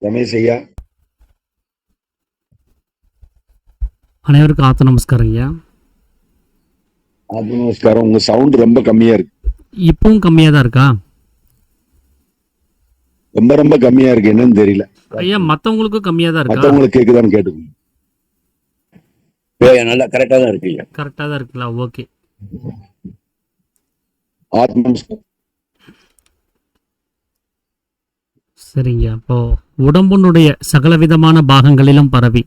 ரமேஷ் ஐயா, அனைவருக்கும் ஆத்த நமஸ்காரம் ஐயா. நமஸ்காரம். உங்க சவுண்ட் ரொம்ப கம்மியா இருக்கு. இப்பவும் கம்மியா தான் இருக்கா ரொம்ப ரொம்ப கம்மியா இருக்கு, என்னன்னு தெரியல ஐயா? மத்தவங்களுக்கும் கம்மியா தான் இருக்கா? மத்தவங்களுக்கு கேக்குதான்னு கேட்டுக்கோங்க. நல்லா கரெக்டா தான் இருக்கு. கரெக்டா தான் இருக்குங்களா? ஓகே, நமஸ்காரம். சரிங்க. அப்போ உடம்புனுடைய சகலவிதமான பாகங்களிலும் பரவி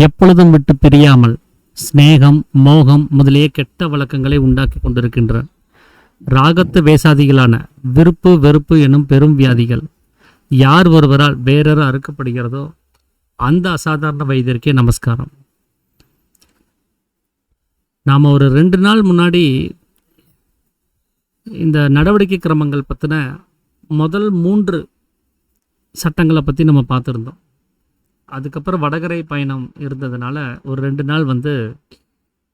எப்பொழுதும் விட்டு பிரியாமல் ஸ்நேகம், மோகம் முதலிய கெட்ட வழக்கங்களை உண்டாக்கி கொண்டிருக்கின்ற ராகத்து வேசாதிகளான விருப்பு வெறுப்பு எனும் பெரும் வியாதிகள் யார் ஒருவரால் வேறொரு அறுக்கப்படுகிறதோ அந்த அசாதாரண வைத்தியருக்கே நமஸ்காரம். நாம் ஒரு 2 நாள் முன்னாடி இந்த நடவடிக்கை கிரமங்கள் பற்றின முதல் 3 சட்டங்களை பற்றி நம்ம பார்த்துருந்தோம். அதுக்கப்புறம் வடகரை பயணம் இருந்ததுனால ஒரு 2 நாள்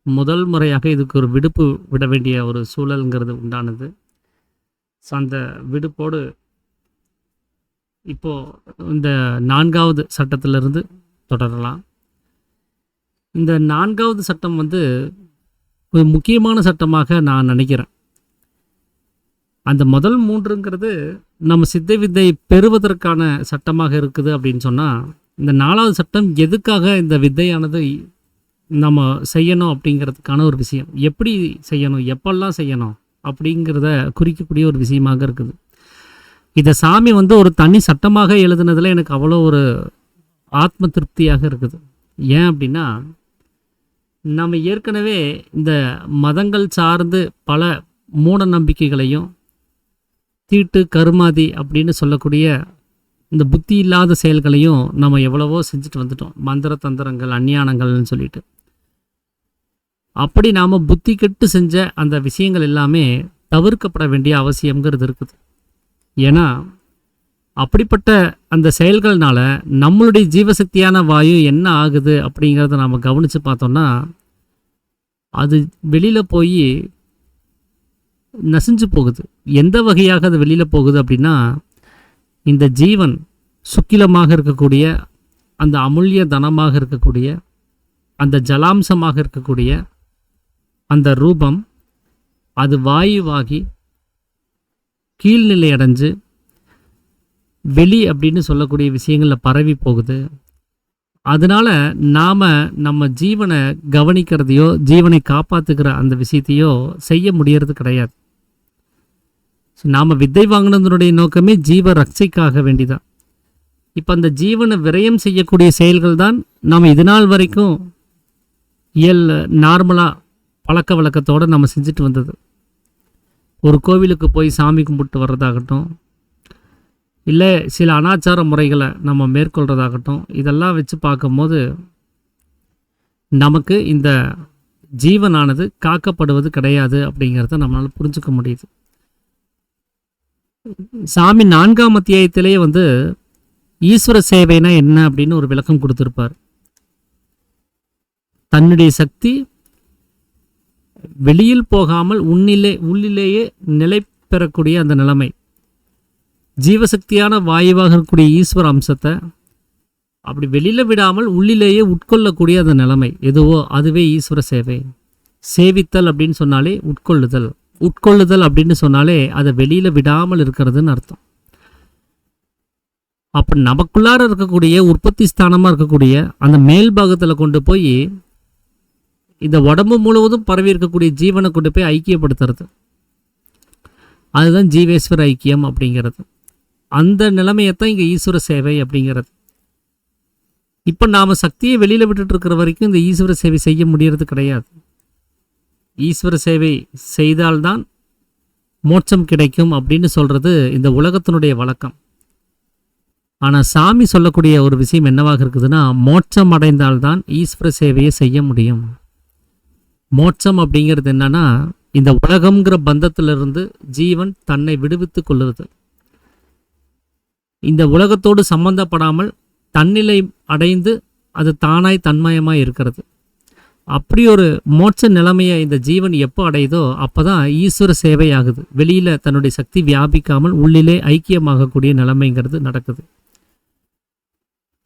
முதல் முறையாக இதுக்கு ஒரு விடுப்பு விட வேண்டிய ஒரு சூழல்ங்கிறது உண்டானது. ஸோ அந்த விடுப்போடு இப்போது இந்த 4வது சட்டத்திலிருந்து தொடரலாம். இந்த 4வது சட்டம் ஒரு முக்கியமான சட்டமாக நான் நினைக்கிறேன். அந்த முதல் 3ங்கிறது நம்ம சித்த வித்தை பெறுவதற்கான சட்டமாக இருக்குது அப்படின்னு சொன்னால், இந்த 4வது சட்டம் எதுக்காக இந்த வித்தையானது நம்ம செய்யணும் அப்படிங்கிறதுக்கான ஒரு விஷயம், எப்படி செய்யணும், எப்பெல்லாம் செய்யணும் அப்படிங்கிறத குறிக்கக்கூடிய ஒரு விஷயமாக இருக்குது. இதை சாமி ஒரு தனி சட்டமாக எழுதுனதில் எனக்கு அவ்வளோ ஒரு ஆத்ம திருப்தியாக இருக்குது. ஏன் அப்படின்னா, நம்ம ஏற்கனவே இந்த மதங்கள் சார்ந்து பல மூட நம்பிக்கைகளையும் தீட்டு கருமாதி அப்படின்னு சொல்லக்கூடிய இந்த புத்தி இல்லாத செயல்களையும் நம்ம எவ்வளவோ செஞ்சுட்டு வந்துட்டோம். மந்திர தந்திரங்கள், அஞ்ஞானங்கள்னு சொல்லிட்டு. அப்படி நாம் புத்தி கெட்டு செஞ்ச அந்த விஷயங்கள் எல்லாமே தவிர்க்கப்பட வேண்டிய அவசியங்கிறது இருக்குது. ஏன்னா அப்படிப்பட்ட அந்த செயல்கள்னால நம்மளுடைய ஜீவசக்தியான வாயு என்ன ஆகுது அப்படிங்கிறத நாம் கவனித்து பார்த்தோம்னா, அது வெளியில் போய் நசிஞ்சு போகுது. எந்த வகையாக அது வெளியில் போகுது அப்படின்னா, இந்த ஜீவன் சுக்கிலமாக இருக்கக்கூடிய அந்த அமுல்ய தனமாக இருக்கக்கூடிய அந்த ஜலாம்சமாக இருக்கக்கூடிய அந்த ரூபம் அது வாயுவாகி கீழ்நிலை அடைஞ்சு வெளி அப்படின்னு சொல்லக்கூடிய விஷயங்களில் பரவி போகுது. அதனால நாம் நம்ம ஜீவனை கவனிக்கிறதையோ ஜீவனை காப்பாற்றுக்கிற அந்த விஷயத்தையோ செய்ய முடியறது கிடையாது. நாம் வித்தை வாங்கினதனுடைய நோக்கமே ஜீவ ரட்சைக்காக வேண்டிதான். இப்போ அந்த ஜீவனை விரயம் செய்யக்கூடிய செயல்கள் தான் நாம் இது நாள் வரைக்கும் நார்மலாக பழக்க வழக்கத்தோடு நம்ம செஞ்சுட்டு வந்தது. ஒரு கோவிலுக்கு போய் சாமி கும்பிட்டு வர்றதாகட்டும், இல்லை சில அனாச்சார முறைகளை நம்ம மேற்கொள்கிறதாகட்டும், இதெல்லாம் வச்சு பார்க்கும்போது நமக்கு இந்த ஜீவனானது காக்கப்படுவது கிடையாது அப்படிங்கிறத நம்மளால் புரிஞ்சுக்க முடியுது. சாமி 4ஆம் அத்தியாயத்திலேயே ஈஸ்வர சேவைனா என்ன அப்படின்னு ஒரு விளக்கம் கொடுத்துருப்பார். தன்னுடைய சக்தி வெளியில் போகாமல் உள்ளிலேயே நிலை பெறக்கூடிய அந்த நிலைமை, ஜீவசக்தியான வாயுவாக இருக்கக்கூடிய ஈஸ்வர அம்சத்தை அப்படி வெளியில் விடாமல் உள்ளிலேயே உட்கொள்ளக்கூடிய அந்த நிலைமை எதுவோ அதுவே ஈஸ்வர சேவை. சேவித்தல் அப்படின்னு சொன்னாலே உட்கொள்ளுதல், உட்கொள்ளுதல் அப்படின்னு சொன்னாலே அதை வெளியில் விடாமல் இருக்கிறதுன்னு அர்த்தம். அப்போ நமக்குள்ளார இருக்கக்கூடிய உற்பத்தி ஸ்தானமாக இருக்கக்கூடிய அந்த மேல் பாகத்தில் கொண்டு போய் இந்த உடம்பு முழுவதும் பரவி இருக்கக்கூடிய ஜீவனை கொண்டு போய் ஐக்கியப்படுத்துறது, அதுதான் ஜீவேஸ்வர ஐக்கியம் அப்படிங்கிறது. அந்த நிலைமையத்தான் இங்கே ஈஸ்வர சேவை அப்படிங்கிறது. இப்போ நாம் சக்தியை வெளியில் விட்டுட்டு இருக்கிற வரைக்கும் இந்த ஈஸ்வர சேவை செய்ய முடியறது கிடையாது. ஈஸ்வர சேவை செய்தால்தான் மோட்சம் கிடைக்கும் அப்படின்னு சொல்கிறது இந்த உலகத்தினுடைய வழக்கம். ஆனால் சாமி சொல்லக்கூடிய ஒரு விஷயம் என்னவாக இருக்குதுன்னா, மோட்சம் அடைந்தால்தான் ஈஸ்வர சேவையை செய்ய முடியும். மோட்சம் அப்படிங்கிறது என்னன்னா, இந்த உலகம்ங்கிற பந்தத்திலிருந்து ஜீவன் தன்னை விடுவித்து கொள்ளுறது, இந்த உலகத்தோடு சம்பந்தப்படாமல் தன்னிலை அடைந்து அது தானாய் தன்மயமாய் இருக்கிறது. அப்படி ஒரு மோட்ச நிலைமையை இந்த ஜீவன் எப்போ அடையுதோ அப்போ தான் ஈஸ்வர சேவை ஆகுது. வெளியில் தன்னுடைய சக்தி வியாபிக்காமல் உள்ளிலே ஐக்கியமாகக்கூடிய நிலைமைங்கிறது நடக்குது.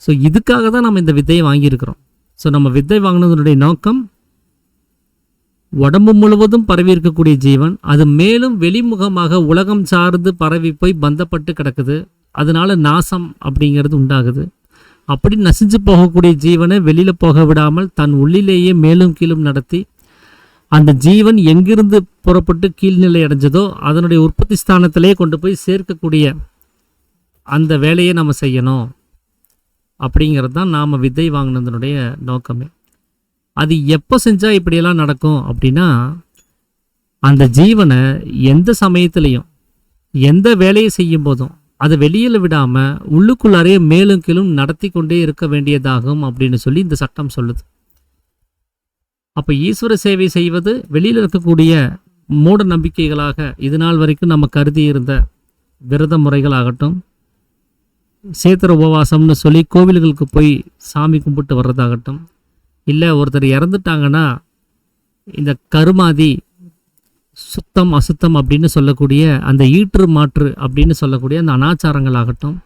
ஸோ இதுக்காக தான் நம்ம இந்த வித்தையை வாங்கியிருக்கிறோம். ஸோ நம்ம வித்தை வாங்கினதனுடைய நோக்கம், உடம்பு முழுவதும் பரவி இருக்கக்கூடிய ஜீவன் அது மேலும் வெளிமுகமாக உலகம் சார்ந்து பரவி போய் பந்தப்பட்டு கிடக்குது. அதனால நாசம் அப்படிங்கிறது உண்டாகுது. அப்படி நசிஞ்சு போகக்கூடிய ஜீவனை வெளியில் போக விடாமல் தன் உள்ளிலேயே மேலும் கீழும் நடத்தி அந்த ஜீவன் எங்கிருந்து புறப்பட்டு கீழ்நிலை அடைஞ்சதோ அதனுடைய உற்பத்தி ஸ்தானத்திலே கொண்டு போய் சேர்க்கக்கூடிய அந்த வேலையை நம்ம செய்யணும். அப்படிங்கிறது தான் நாம் வித்தை வாங்கினதனுடைய நோக்கமே. அது எப்போ செஞ்சால் இப்படியெல்லாம் நடக்கும் அப்படின்னா, அந்த ஜீவனை எந்த சமயத்துலேயும் எந்த வேலையை செய்யும் போதும் அதை வெளியில் விடாமல் உள்ளுக்குள்ளாரே மேலும் கீழும் நடத்தி கொண்டே இருக்க வேண்டியதாகும் அப்படின்னு சொல்லி இந்த சட்டம் சொல்லுது. அப்போ ஈஸ்வர சேவை செய்வது வெளியில் இருக்கக்கூடிய மூட நம்பிக்கைகளாக இது நாள் வரைக்கும் நம்ம கருதி இருந்த விரத முறைகளாகட்டும், சேத்திர உபவாசம்னு சொல்லி கோவில்களுக்கு போய் சாமி கும்பிட்டு வர்றதாகட்டும், இல்லை ஒருத்தர் இறந்துட்டாங்கன்னா இந்த கருமாதி சுத்தம் அசுத்தம் அப்படின்னு சொல்லக்கூடிய அந்த ஈற்று மாற்று அப்படின்னு சொல்லக்கூடிய அந்த அனாச்சாரங்களாகட்டும்,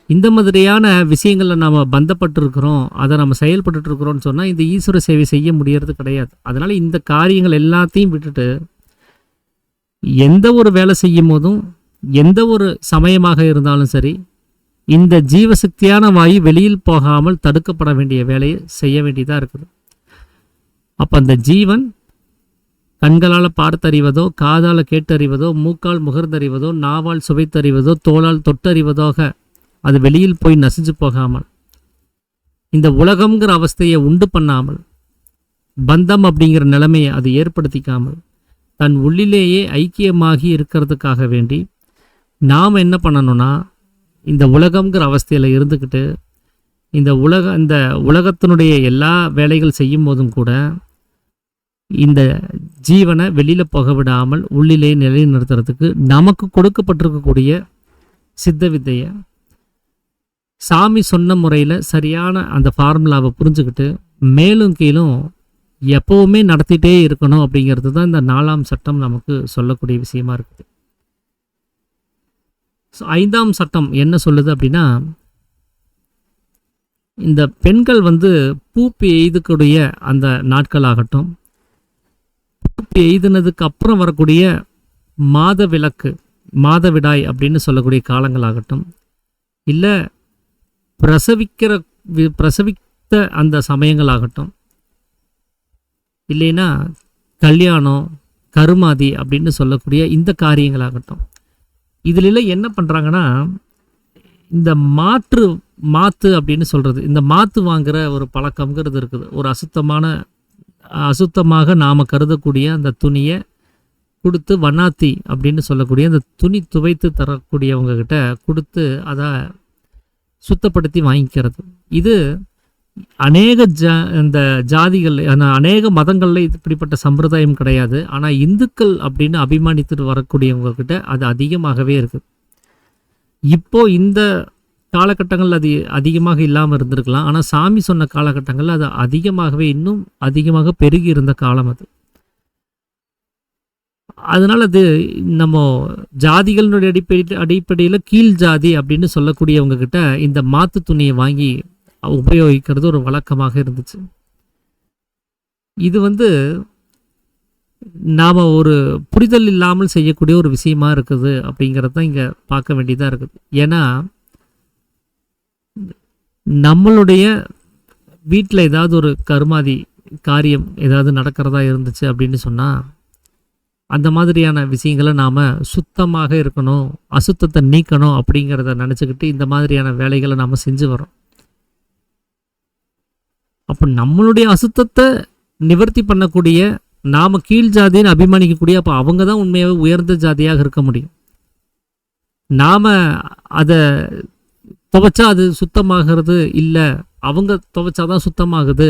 இந்த மாதிரியான விஷயங்களில் நம்ம பந்தப்பட்டிருக்கிறோம், அதை நம்ம செயல்பட்டு இருக்கிறோம்னு சொன்னால் இந்த ஈஸ்வர சேவை செய்ய முடியறது கிடையாது. அதனால் இந்த காரியங்கள் எல்லாத்தையும் விட்டுட்டு எந்த ஒரு வேலை செய்யும் போதும் எந்த ஒரு சமயமாக இருந்தாலும் சரி, இந்த ஜீவசக்தியான வாயு வெளியில் போகாமல் தடுக்கப்பட வேண்டிய வேலையை செய்ய வேண்டியதாக இருக்குது. அப்போ அந்த ஜீவன் கண்களால் பார்த்தறிவதோ, காதால் கேட்டறிவதோ, மூக்கால் முகர்ந்தறிவதோ, நாவால் சுவைத்தறிவதோ, தோளால் தொட்டறிவதாக அது வெளியில் போய் நசிஞ்சு போகாமல், இந்த உலகம்ங்கிற அவஸ்தையை உண்டு பண்ணாமல், பந்தம் அப்படிங்கிற நிலைமையை அது ஏற்படுத்திக்காமல் தன் உள்ளிலேயே ஐக்கியமாகி இருக்கிறதுக்காக வேண்டி நாம் என்ன பண்ணணும்னா, இந்த உலகம்ங்கிற அவஸ்தையில் இருந்துக்கிட்டு இந்த உலகத்தினுடைய எல்லா வேலைகள் செய்யும் போதும் கூட இந்த ஜீவனை வெளியில் போக விடாமல் உள்ளிலே நிலைநிறுத்துறதுக்கு நமக்கு கொடுக்கப்பட்டிருக்கக்கூடிய சித்த வித்தையை சாமி சொன்ன முறையில் சரியான அந்த ஃபார்முலாவை புரிஞ்சுக்கிட்டு மேலும் கீழும் எப்போவுமே நடத்திட்டே இருக்கணும் அப்படிங்கிறது தான் இந்த 4ஆம் சட்டம் நமக்கு சொல்லக்கூடிய விஷயமா இருக்குது. ஸோ 5ஆம் சட்டம் என்ன சொல்லுது அப்படின்னா, இந்த பெண்கள் பூப்பி எய்தக்கூடிய அந்த நாட்களாகட்டும், பூப்பி எய்தினதுக்கு அப்புறம் வரக்கூடிய மாதவிலக்கு மாதவிடாய் அப்படின்னு சொல்லக்கூடிய காலங்களாகட்டும், இல்லை பிரசவித்த அந்த சமயங்களாகட்டும், இல்லைன்னா கல்யாணம் கருமாதி அப்படின்னு சொல்லக்கூடிய இந்த காரியங்களாகட்டும், இதில் என்ன பண்ணுறாங்கன்னா, இந்த மாத்து அப்படின்னு சொல்கிறது, இந்த மாத்து வாங்குகிற ஒரு பழக்கம்ங்கிறது இருக்குது. ஒரு அசுத்தமாக நாம் கருதக்கூடிய அந்த துணியை கொடுத்து வண்ணாத்தி அப்படின்னு சொல்லக்கூடிய அந்த துணி துவைத்து தரக்கூடியவங்க கிட்ட கொடுத்து அதை சுத்தப்படுத்தி வாங்கிக்கிறது. இது அநேக இந்த ஜாதிகள் அநேக மதங்களில் இப்படிப்பட்ட சம்பிரதாயம் கிடையாது. ஆனால் இந்துக்கள் அப்படின்னு அபிமானித்துட்டு வரக்கூடியவங்க கிட்ட அது அதிகமாகவே இருக்குது. இப்போ இந்த காலகட்டங்கள் அது அதிகமாக இல்லாமல் இருந்திருக்கலாம். ஆனால் சாமி சொன்ன காலகட்டங்களில் அது அதிகமாகவே இன்னும் அதிகமாக பெருகி இருந்த காலம் அது. அதனால் அது நம்ம ஜாதிகளினுடைய அடிப்படையில் கீழ் ஜாதி அப்படின்னு சொல்லக்கூடியவங்க கிட்ட இந்த மாத்து துணியை வாங்கி உபயோகிக்கிறது ஒரு வழக்கமாக இருந்துச்சு. இது நாம் ஒரு புரிதல் இல்லாமல் செய்யக்கூடிய ஒரு விஷயமா இருக்குது அப்படிங்கிறது தான் இங்கே பார்க்க வேண்டியதாக இருக்குது. ஏன்னா நம்மளுடைய வீட்டில் ஏதாவது ஒரு கருமாதி காரியம் ஏதாவது நடக்கிறதா இருந்துச்சு அப்படின்னு சொன்னால், அந்த மாதிரியான விஷயங்களை நாம் சுத்தமாக இருக்கணும், அசுத்தத்தை நீக்கணும் அப்படிங்கிறத நினச்சிக்கிட்டு இந்த மாதிரியான வேலைகளை நாம் செஞ்சு வரோம். அப்போ நம்மளுடைய அசுத்தத்தை நிவர்த்தி பண்ணக்கூடிய, நாம் கீழ் ஜாதின்னு அபிமானிக்கக்கூடிய, அப்போ அவங்க தான் உண்மையாகவே உயர்ந்த ஜாதியாக இருக்க முடியும். நாம் அதை துவைச்சா அது சுத்தமாகிறது இல்லை, அவங்க துவைச்சாதான் சுத்தமாகுது,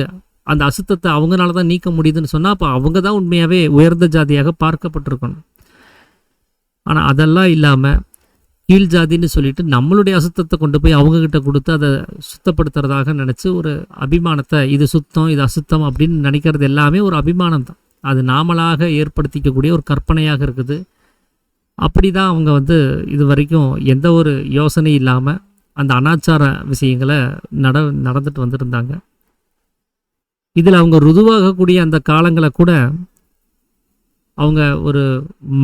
அந்த அசுத்தத்தை அவங்களால தான் நீக்க முடியுதுன்னு சொன்னால் அப்போ அவங்க தான் உண்மையாகவே உயர்ந்த ஜாதியாக பார்க்கப்பட்டிருக்கணும். ஆனால் அதெல்லாம் இல்லாமல் கீழ் ஜாதின்னு சொல்லிட்டு நம்மளுடைய அசுத்தத்தை கொண்டு போய் அவங்கக்கிட்ட கொடுத்து அதை சுத்தப்படுத்துறதாக நினச்சி ஒரு அபிமானத்தை, இது சுத்தம் இது அசுத்தம் அப்படின்னு நினைக்கிறது எல்லாமே ஒரு அபிமானம் தான். அது நாமளாக ஏற்படுத்திக்கக்கூடிய ஒரு கற்பனையாக இருக்குது. அப்படி தான் அவங்க இது வரைக்கும் எந்த ஒரு யோசனை இல்லாமல் அந்த அனாச்சார விஷயங்களை நடந்துட்டு வந்துருந்தாங்க. இதில் அவங்க ருதுவாகக்கூடிய அந்த காலங்களை கூட அவங்க ஒரு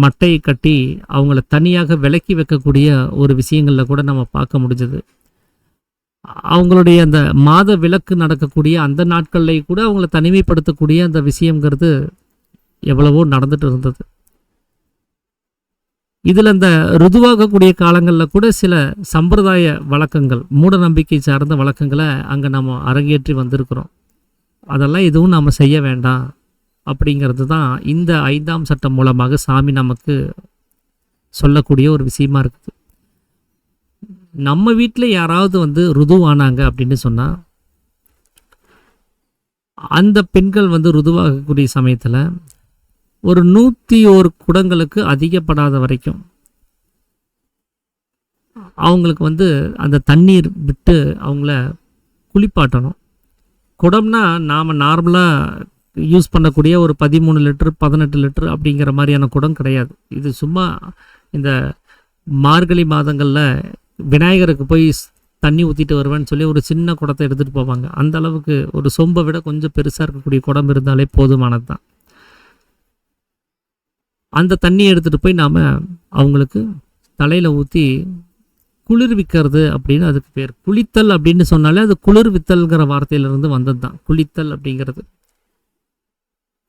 மட்டையை கட்டி அவங்கள தனியாக விலக்கி வைக்கக்கூடிய ஒரு விஷயங்களில் கூட நம்ம பார்க்க முடிஞ்சது. அவங்களுடைய அந்த மாத விலக்கு நடக்கக்கூடிய அந்த நாட்கள்லேயும் கூட அவங்கள தனிமைப்படுத்தக்கூடிய அந்த விஷயங்கிறது எவ்வளவோ நடந்துட்டு இருந்தது. இதில் அந்த ருதுவாகக்கூடிய காலங்களில் கூட சில சம்பிரதாய வழக்கங்கள், மூட நம்பிக்கை சார்ந்த வழக்கங்களை அங்கே நம்ம அரங்கேற்றி வந்திருக்கிறோம். அதெல்லாம் எதுவும் நாம் செய்ய வேண்டாம் அப்படிங்கிறது தான் இந்த 5ஆம் சட்டம் மூலமாக சாமி நமக்கு சொல்லக்கூடிய ஒரு விஷயமா இருக்குது. நம்ம வீட்டில் யாராவது வந்து ருதுவானாங்க அப்படின்னு சொன்னால், அந்த பெண்கள் வந்து ருதுவாகக்கூடிய சமயத்தில் ஒரு 101 குடங்களுக்கு அதிகப்படாத வரைக்கும் அவங்களுக்கு வந்து அந்த தண்ணீர் விட்டு அவங்கள குளிப்பாட்டணும். குடம்னா நாம் நார்மலாக யூஸ் பண்ணக்கூடிய ஒரு 13 லிட்டர் 18 லிட்டர் அப்படிங்கிற மாதிரியான குடம் கிடையாது. இது சும்மா இந்த மார்கழி மாதங்களில் விநாயகருக்கு போய் தண்ணி ஊற்றிட்டு வருவேன்னு சொல்லி ஒரு சின்ன குடத்தை எடுத்துகிட்டு போவாங்க. அந்த அளவுக்கு ஒரு சொம்பை விட கொஞ்சம் பெருசாக இருக்கக்கூடிய குடம் இருந்தாலே போதுமானது தான். அந்த தண்ணியை எடுத்துகிட்டு போய் நாம் அவங்களுக்கு தலையில் ஊற்றி குளிர்விக்கிறது அப்படின்னு அதுக்கு பேர். குளித்தல் அப்படின்னு சொன்னாலே அது குளிர்வித்தல்ங்கிற வார்த்தையிலிருந்து வந்தது தான் குளித்தல் அப்படிங்கிறது.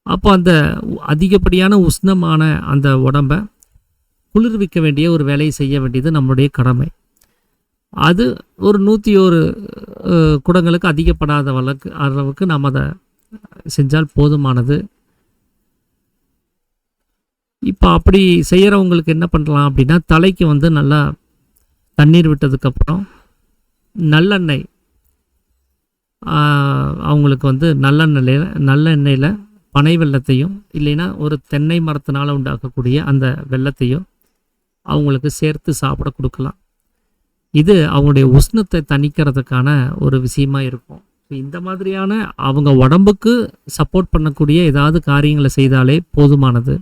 அப்போ அந்த அதிகப்படியான உஷ்ணமான அந்த உடம்பை குளிர்விக்க வேண்டிய ஒரு வேலையை செய்ய வேண்டியது நம்மளுடைய கடமை. அது ஒரு 101 குடங்களுக்கு அதிகப்படாத அளவுக்கு நாம் அதை செஞ்சால் போதுமானது. இப்போ அப்படி செய்கிறவங்களுக்கு என்ன பண்ணலாம் அப்படின்னா, தலைக்கு வந்து நல்லா தண்ணீர் விட்டதுக்கப்புறம் நல்லெண்ணெய், அவங்களுக்கு வந்து நல்லெண்ணெயில் பனை வெல்லத்தையும் இல்லைன்னா ஒரு தென்னை மரத்தினால் உண்டாக்கக்கூடிய அந்த வெல்லத்தையும் அவங்களுக்கு சேர்த்து சாப்பிட கொடுக்கலாம். இது அவங்களுடைய உஷ்ணத்தை தணிக்கிறதுக்கான ஒரு விஷயமா இருக்கும். இந்த மாதிரியான அவங்க உடம்புக்கு சப்போர்ட் பண்ணக்கூடிய ஏதாவது காரியங்களை செய்தாலே போதுமானது.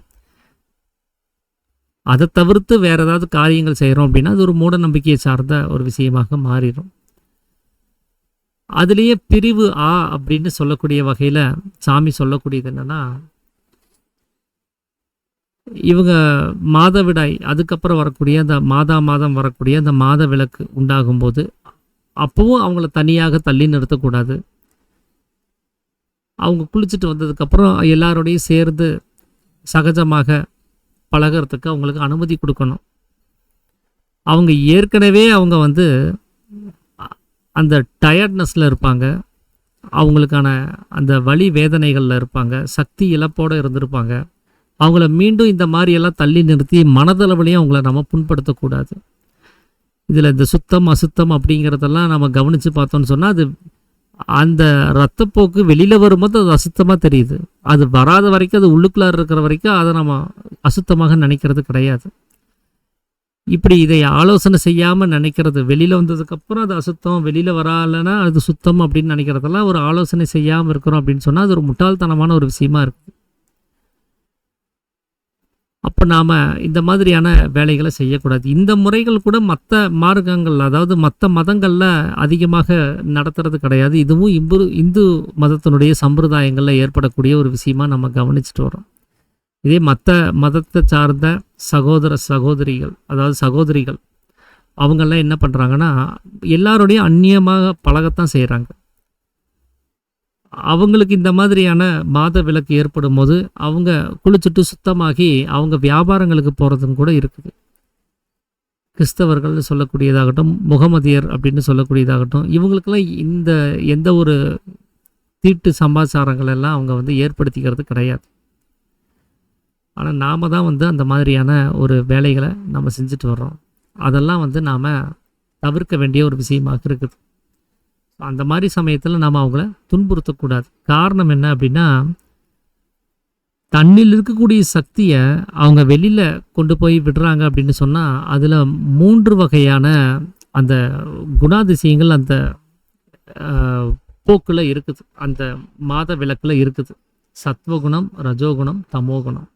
அதை தவிர்த்து வேறு ஏதாவது காரியங்கள் செய்கிறோம் அப்படின்னா அது ஒரு மூட நம்பிக்கையை சார்ந்த ஒரு விஷயமாக மாறிடும். அதுலேயே பிரிவு ஆ அப்படின்னு சொல்லக்கூடிய வகையில் சாமி சொல்லக்கூடியது என்னென்னா, இவங்க மாதவிடாய் அதுக்கப்புறம் வரக்கூடிய அந்த மாதம் வரக்கூடிய அந்த மாத விலக்கு உண்டாகும்போது அப்பவும் அவங்கள தனியாக தள்ளி நிறுத்தக்கூடாது. அவங்க குளிச்சுட்டு வந்ததுக்கப்புறம் எல்லாரோடையும் சேர்ந்து சகஜமாக பழகிறதுக்கு அவங்களுக்கு அனுமதி கொடுக்கணும். அவங்க ஏற்கனவே அவங்க வந்து அந்த டயர்ட்னஸில் இருப்பாங்க, அவங்களுக்கான அந்த வலி வேதனைகளில் இருப்பாங்க, சக்தி இழப்போடு இருந்திருப்பாங்க. அவங்கள மீண்டும் இந்த மாதிரியெல்லாம் தள்ளி நிறுத்தி மனதளவுலையும் அவங்கள நம்ம புண்படுத்தக்கூடாது. இதில் இந்த சுத்தம் அசுத்தம் அப்படிங்கிறதெல்லாம் நம்ம கவனித்து பார்த்தோன்னு சொன்னால், அது அந்த இரத்தப்போக்கு வெளியில் வரும்போது அது அசுத்தமாக தெரியுது. அது வராத வரைக்கும், அது உள்ளுக்குள்ளார இருக்கிற வரைக்கும் அதை நம்ம அசுத்தமாக நினைக்கிறது கிடையாது. இப்படி இதை ஆலோசனை செய்யாமல் நினைக்கிறது, வெளியில் வந்ததுக்கப்புறம் அது அசுத்தம், வெளியில் வராலைன்னா அது சுத்தம் அப்படின்னு நினைக்கிறதெல்லாம் ஒரு ஆலோசனை செய்யாமல் இருக்கிறோம் அப்படின்னு சொன்னால் அது ஒரு முட்டாள்தனமான ஒரு விஷயமா இருக்குது. அப்போ நாம் இந்த மாதிரியான வேலைகளை செய்யக்கூடாது. இந்த முறைகள் கூட மற்ற மார்க்கங்கள், அதாவது மற்ற மதங்களில் அதிகமாக நடத்துறது கிடையாது. இதுவும் இந்து மதத்தினுடைய சம்பிரதாயங்களில் ஏற்படக்கூடிய ஒரு விஷயமா நம்ம கவனிச்சுட்டு வரோம். இதே மற்ற மதத்தை சார்ந்த சகோதரிகள், அதாவது சகோதரிகள், அவங்கெல்லாம் என்ன பண்ணுறாங்கன்னா எல்லாரோடையும் அந்நியமாக பழகத்தான் செய்கிறாங்க. அவங்களுக்கு இந்த மாதிரியான மாத விலக்கு ஏற்படும் போது அவங்க குளிச்சுட்டு சுத்தமாகி அவங்க வியாபாரங்களுக்கு போகிறதுன்னு கூட இருக்குது. கிறிஸ்தவர்கள் சொல்லக்கூடியதாகட்டும், முகமதியர் அப்படின்னு சொல்லக்கூடியதாகட்டும், இவங்களுக்கெல்லாம் இந்த எந்த ஒரு தீட்டு சமாச்சாரங்கள் எல்லாம் அவங்க வந்து ஏற்படுத்திக்கிறது கிடையாது. ஆனால் நாம் தான் வந்து அந்த மாதிரியான ஒரு வேலைகளை நம்ம செஞ்சுட்டு வர்றோம். அதெல்லாம் வந்து நாம் தவிர்க்க வேண்டிய ஒரு விஷயமாக இருக்குது. அந்த மாதிரி சமயத்தில் நாம் அவங்கள துன்புறுத்தக்கூடாது. காரணம் என்ன அப்படின்னா, தண்ணில் இருக்கக்கூடிய சக்தியை அவங்க வெளியில் கொண்டு போய் விடுறாங்க அப்படின்னு சொன்னால் அதில் 3 வகையான அந்த குணாதிசயங்கள் அந்த போக்கில் இருக்குது, அந்த மாத விளக்கில் இருக்குது. சத்வகுணம், ரஜோகுணம், தமோகுணம்.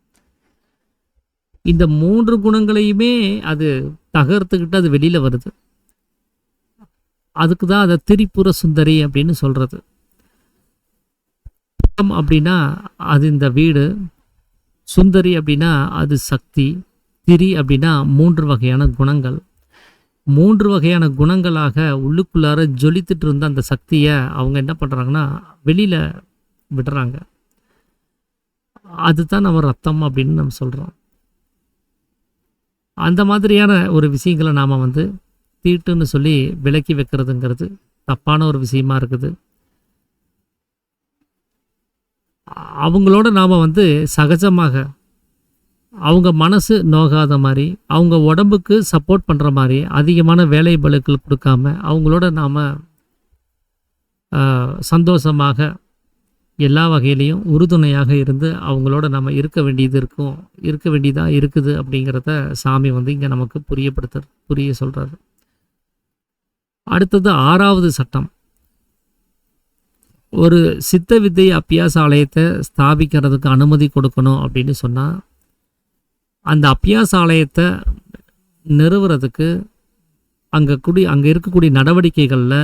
இந்த 3 குணங்களையுமே அது தகர்த்துக்கிட்டு அது வெளியில் வருது. அதுக்கு தான் அதை திரிபுர சுந்தரி அப்படின்னு சொல்கிறது. புறம் அப்படின்னா அது இந்த வீடு, சுந்தரி அப்படின்னா அது சக்தி, திரி அப்படின்னா 3 வகையான குணங்கள். 3 வகையான குணங்களாக உள்ளுக்குள்ளார ஜொலித்துட்டு இருந்த அந்த சக்தியை அவங்க என்ன பண்ணுறாங்கன்னா வெளியில் விடுறாங்க. அதுதான் நம்ம ரத்தம் அப்படின்னு நம்ம சொல்கிறோம். அந்த மாதிரியான ஒரு விஷயங்களை நாம் வந்து தீட்டுன்னு சொல்லி விலக்கி வைக்கிறதுங்கிறது தப்பான ஒரு விஷயமா இருக்குது. அவங்களோட நாம் வந்து சகஜமாக அவங்க மனசு நோகாத மாதிரி, அவங்க உடம்புக்கு சப்போர்ட் பண்ணுற மாதிரி அதிகமான வேலை பளுக்கள் கொடுக்காம அவங்களோட நாம் சந்தோஷமாக எல்லா வகையிலையும் உறுதுணையாக இருந்து அவங்களோட நம்ம இருக்க வேண்டியதாக இருக்குது அப்படிங்கிறத சாமி வந்து இங்கே நமக்கு புரிய சொல்கிறாரு. அடுத்தது 6வது சட்டம். ஒரு சித்த வித்தை அபியாச ஆலயத்தை ஸ்தாபிக்கிறதுக்கு அனுமதி கொடுக்கணும் அப்படின்னு சொன்னால் அந்த அபியாச ஆலயத்தை நிறுவுறதுக்கு அங்கே இருக்கக்கூடிய நடவடிக்கைகளில்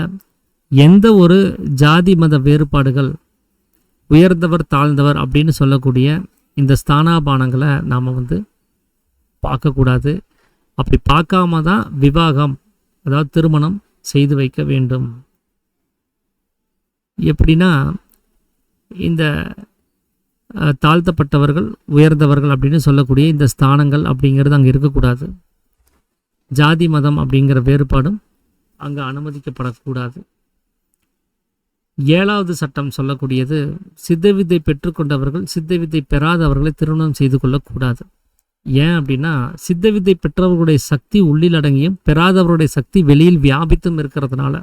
எந்த ஒரு ஜாதி மத வேறுபாடுகள், உயர்ந்தவர் தாழ்ந்தவர் அப்படின்னு சொல்லக்கூடிய இந்த ஸ்தானாபானங்களை நாம் வந்து பார்க்கக்கூடாது. அப்படி பார்க்காம தான் விவாகம், அதாவது திருமணம் செய்து வைக்க வேண்டும். எப்படின்னா இந்த தாழ்த்தப்பட்டவர்கள் உயர்ந்தவர்கள் அப்படின்னு சொல்லக்கூடிய இந்த ஸ்தானங்கள் அப்படிங்கிறது அங்கே இருக்கக்கூடாது. ஜாதி மதம் அப்படிங்கிற வேறுபாடும் அங்கே அனுமதிக்கப்படக்கூடாது. 7வது சட்டம் சொல்லக்கூடியது சித்த வித்தை பெற்றுக்கொண்டவர்கள் சித்த வித்தை பெறாதவர்களை திருமணம் செய்து கொள்ளக்கூடாது. ஏன் அப்படின்னா சித்த வித்தை பெற்றவர்களுடைய சக்தி உள்ளில் அடங்கியும் பெறாதவருடைய சக்தி வெளியில் வியாபித்தும் இருக்கிறதுனால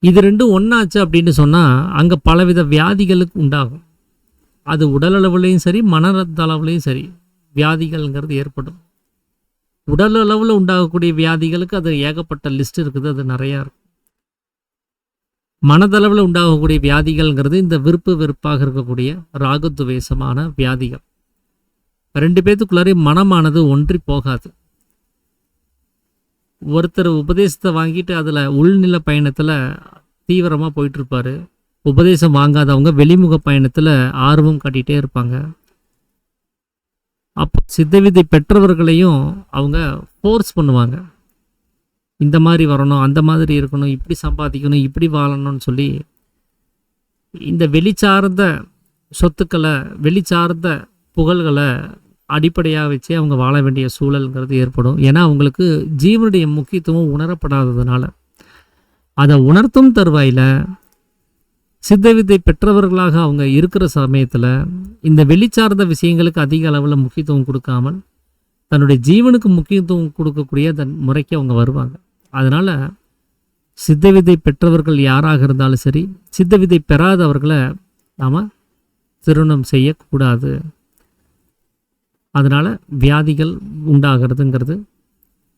இது ரெண்டும் ஒன்றாச்சு அப்படின்னு சொன்னால் அங்கே பலவித வியாதிகளுக்கு உண்டாகும். அது உடல் அளவுலையும் சரி மனதளவுலையும் சரி வியாதிகள்ங்கிறது ஏற்படும். உடல் அளவில் உண்டாகக்கூடிய வியாதிகளுக்கு அது ஏகப்பட்ட லிஸ்ட் இருக்குது, அது நிறையா இருக்கும். மனதளவில் உண்டாகக்கூடிய வியாதிகள்ங்கிறது இந்த விருப்பு வெறுப்பாக இருக்கக்கூடிய ராகத்துவேசமான வியாதிகள். 2 பேத்துக்குள்ளாரே மனமானது ஒன்றி போகாது. ஒருத்தர் உபதேசத்தை வாங்கிட்டு அதில் உள்நில பயணத்தில் தீவிரமாக போயிட்டுருப்பார். உபதேசம் வாங்காதவங்க வெளிமுக பயணத்தில் ஆர்வம் காட்டிகிட்டே இருப்பாங்க. அப்போ சித்தவித்தை பெற்றவர்களையும் அவங்க ஃபோர்ஸ் பண்ணுவாங்க. இந்த மாதிரி வரணும், அந்த மாதிரி இருக்கணும், இப்படி சம்பாதிக்கணும், இப்படி வாழணும்னு சொல்லி இந்த வெளிச்சார்ந்த சொத்துக்களை, வெளிச்சார்ந்த புகழ்களை அடிப்படையாக வச்சு அவங்க வாழ வேண்டிய சூழல்ங்கிறது ஏற்படும். ஏன்னா அவங்களுக்கு ஜீவனுடைய முக்கியத்துவம் உணரப்படாததுனால. அதை உணர்த்தும் தருவாயில் சித்தவித்தை பெற்றவர்களாக அவங்க இருக்கிற சமயத்தில் இந்த வெளிச்சார்ந்த விஷயங்களுக்கு அதிக அளவில் முக்கியத்துவம் கொடுக்காமல் தன்னுடைய ஜீவனுக்கு முக்கியத்துவம் கொடுக்கக்கூடிய தன் முறைக்கு அவங்க வருவாங்க. அதனால் சித்தவித்தை பெற்றவர்கள் யாராக இருந்தாலும் சரி, சித்தவித்தை பெறாதவர்களை நாம் திருமணம் செய்யக்கூடாது. அதனால் வியாதிகள் உண்டாகிறதுங்கிறது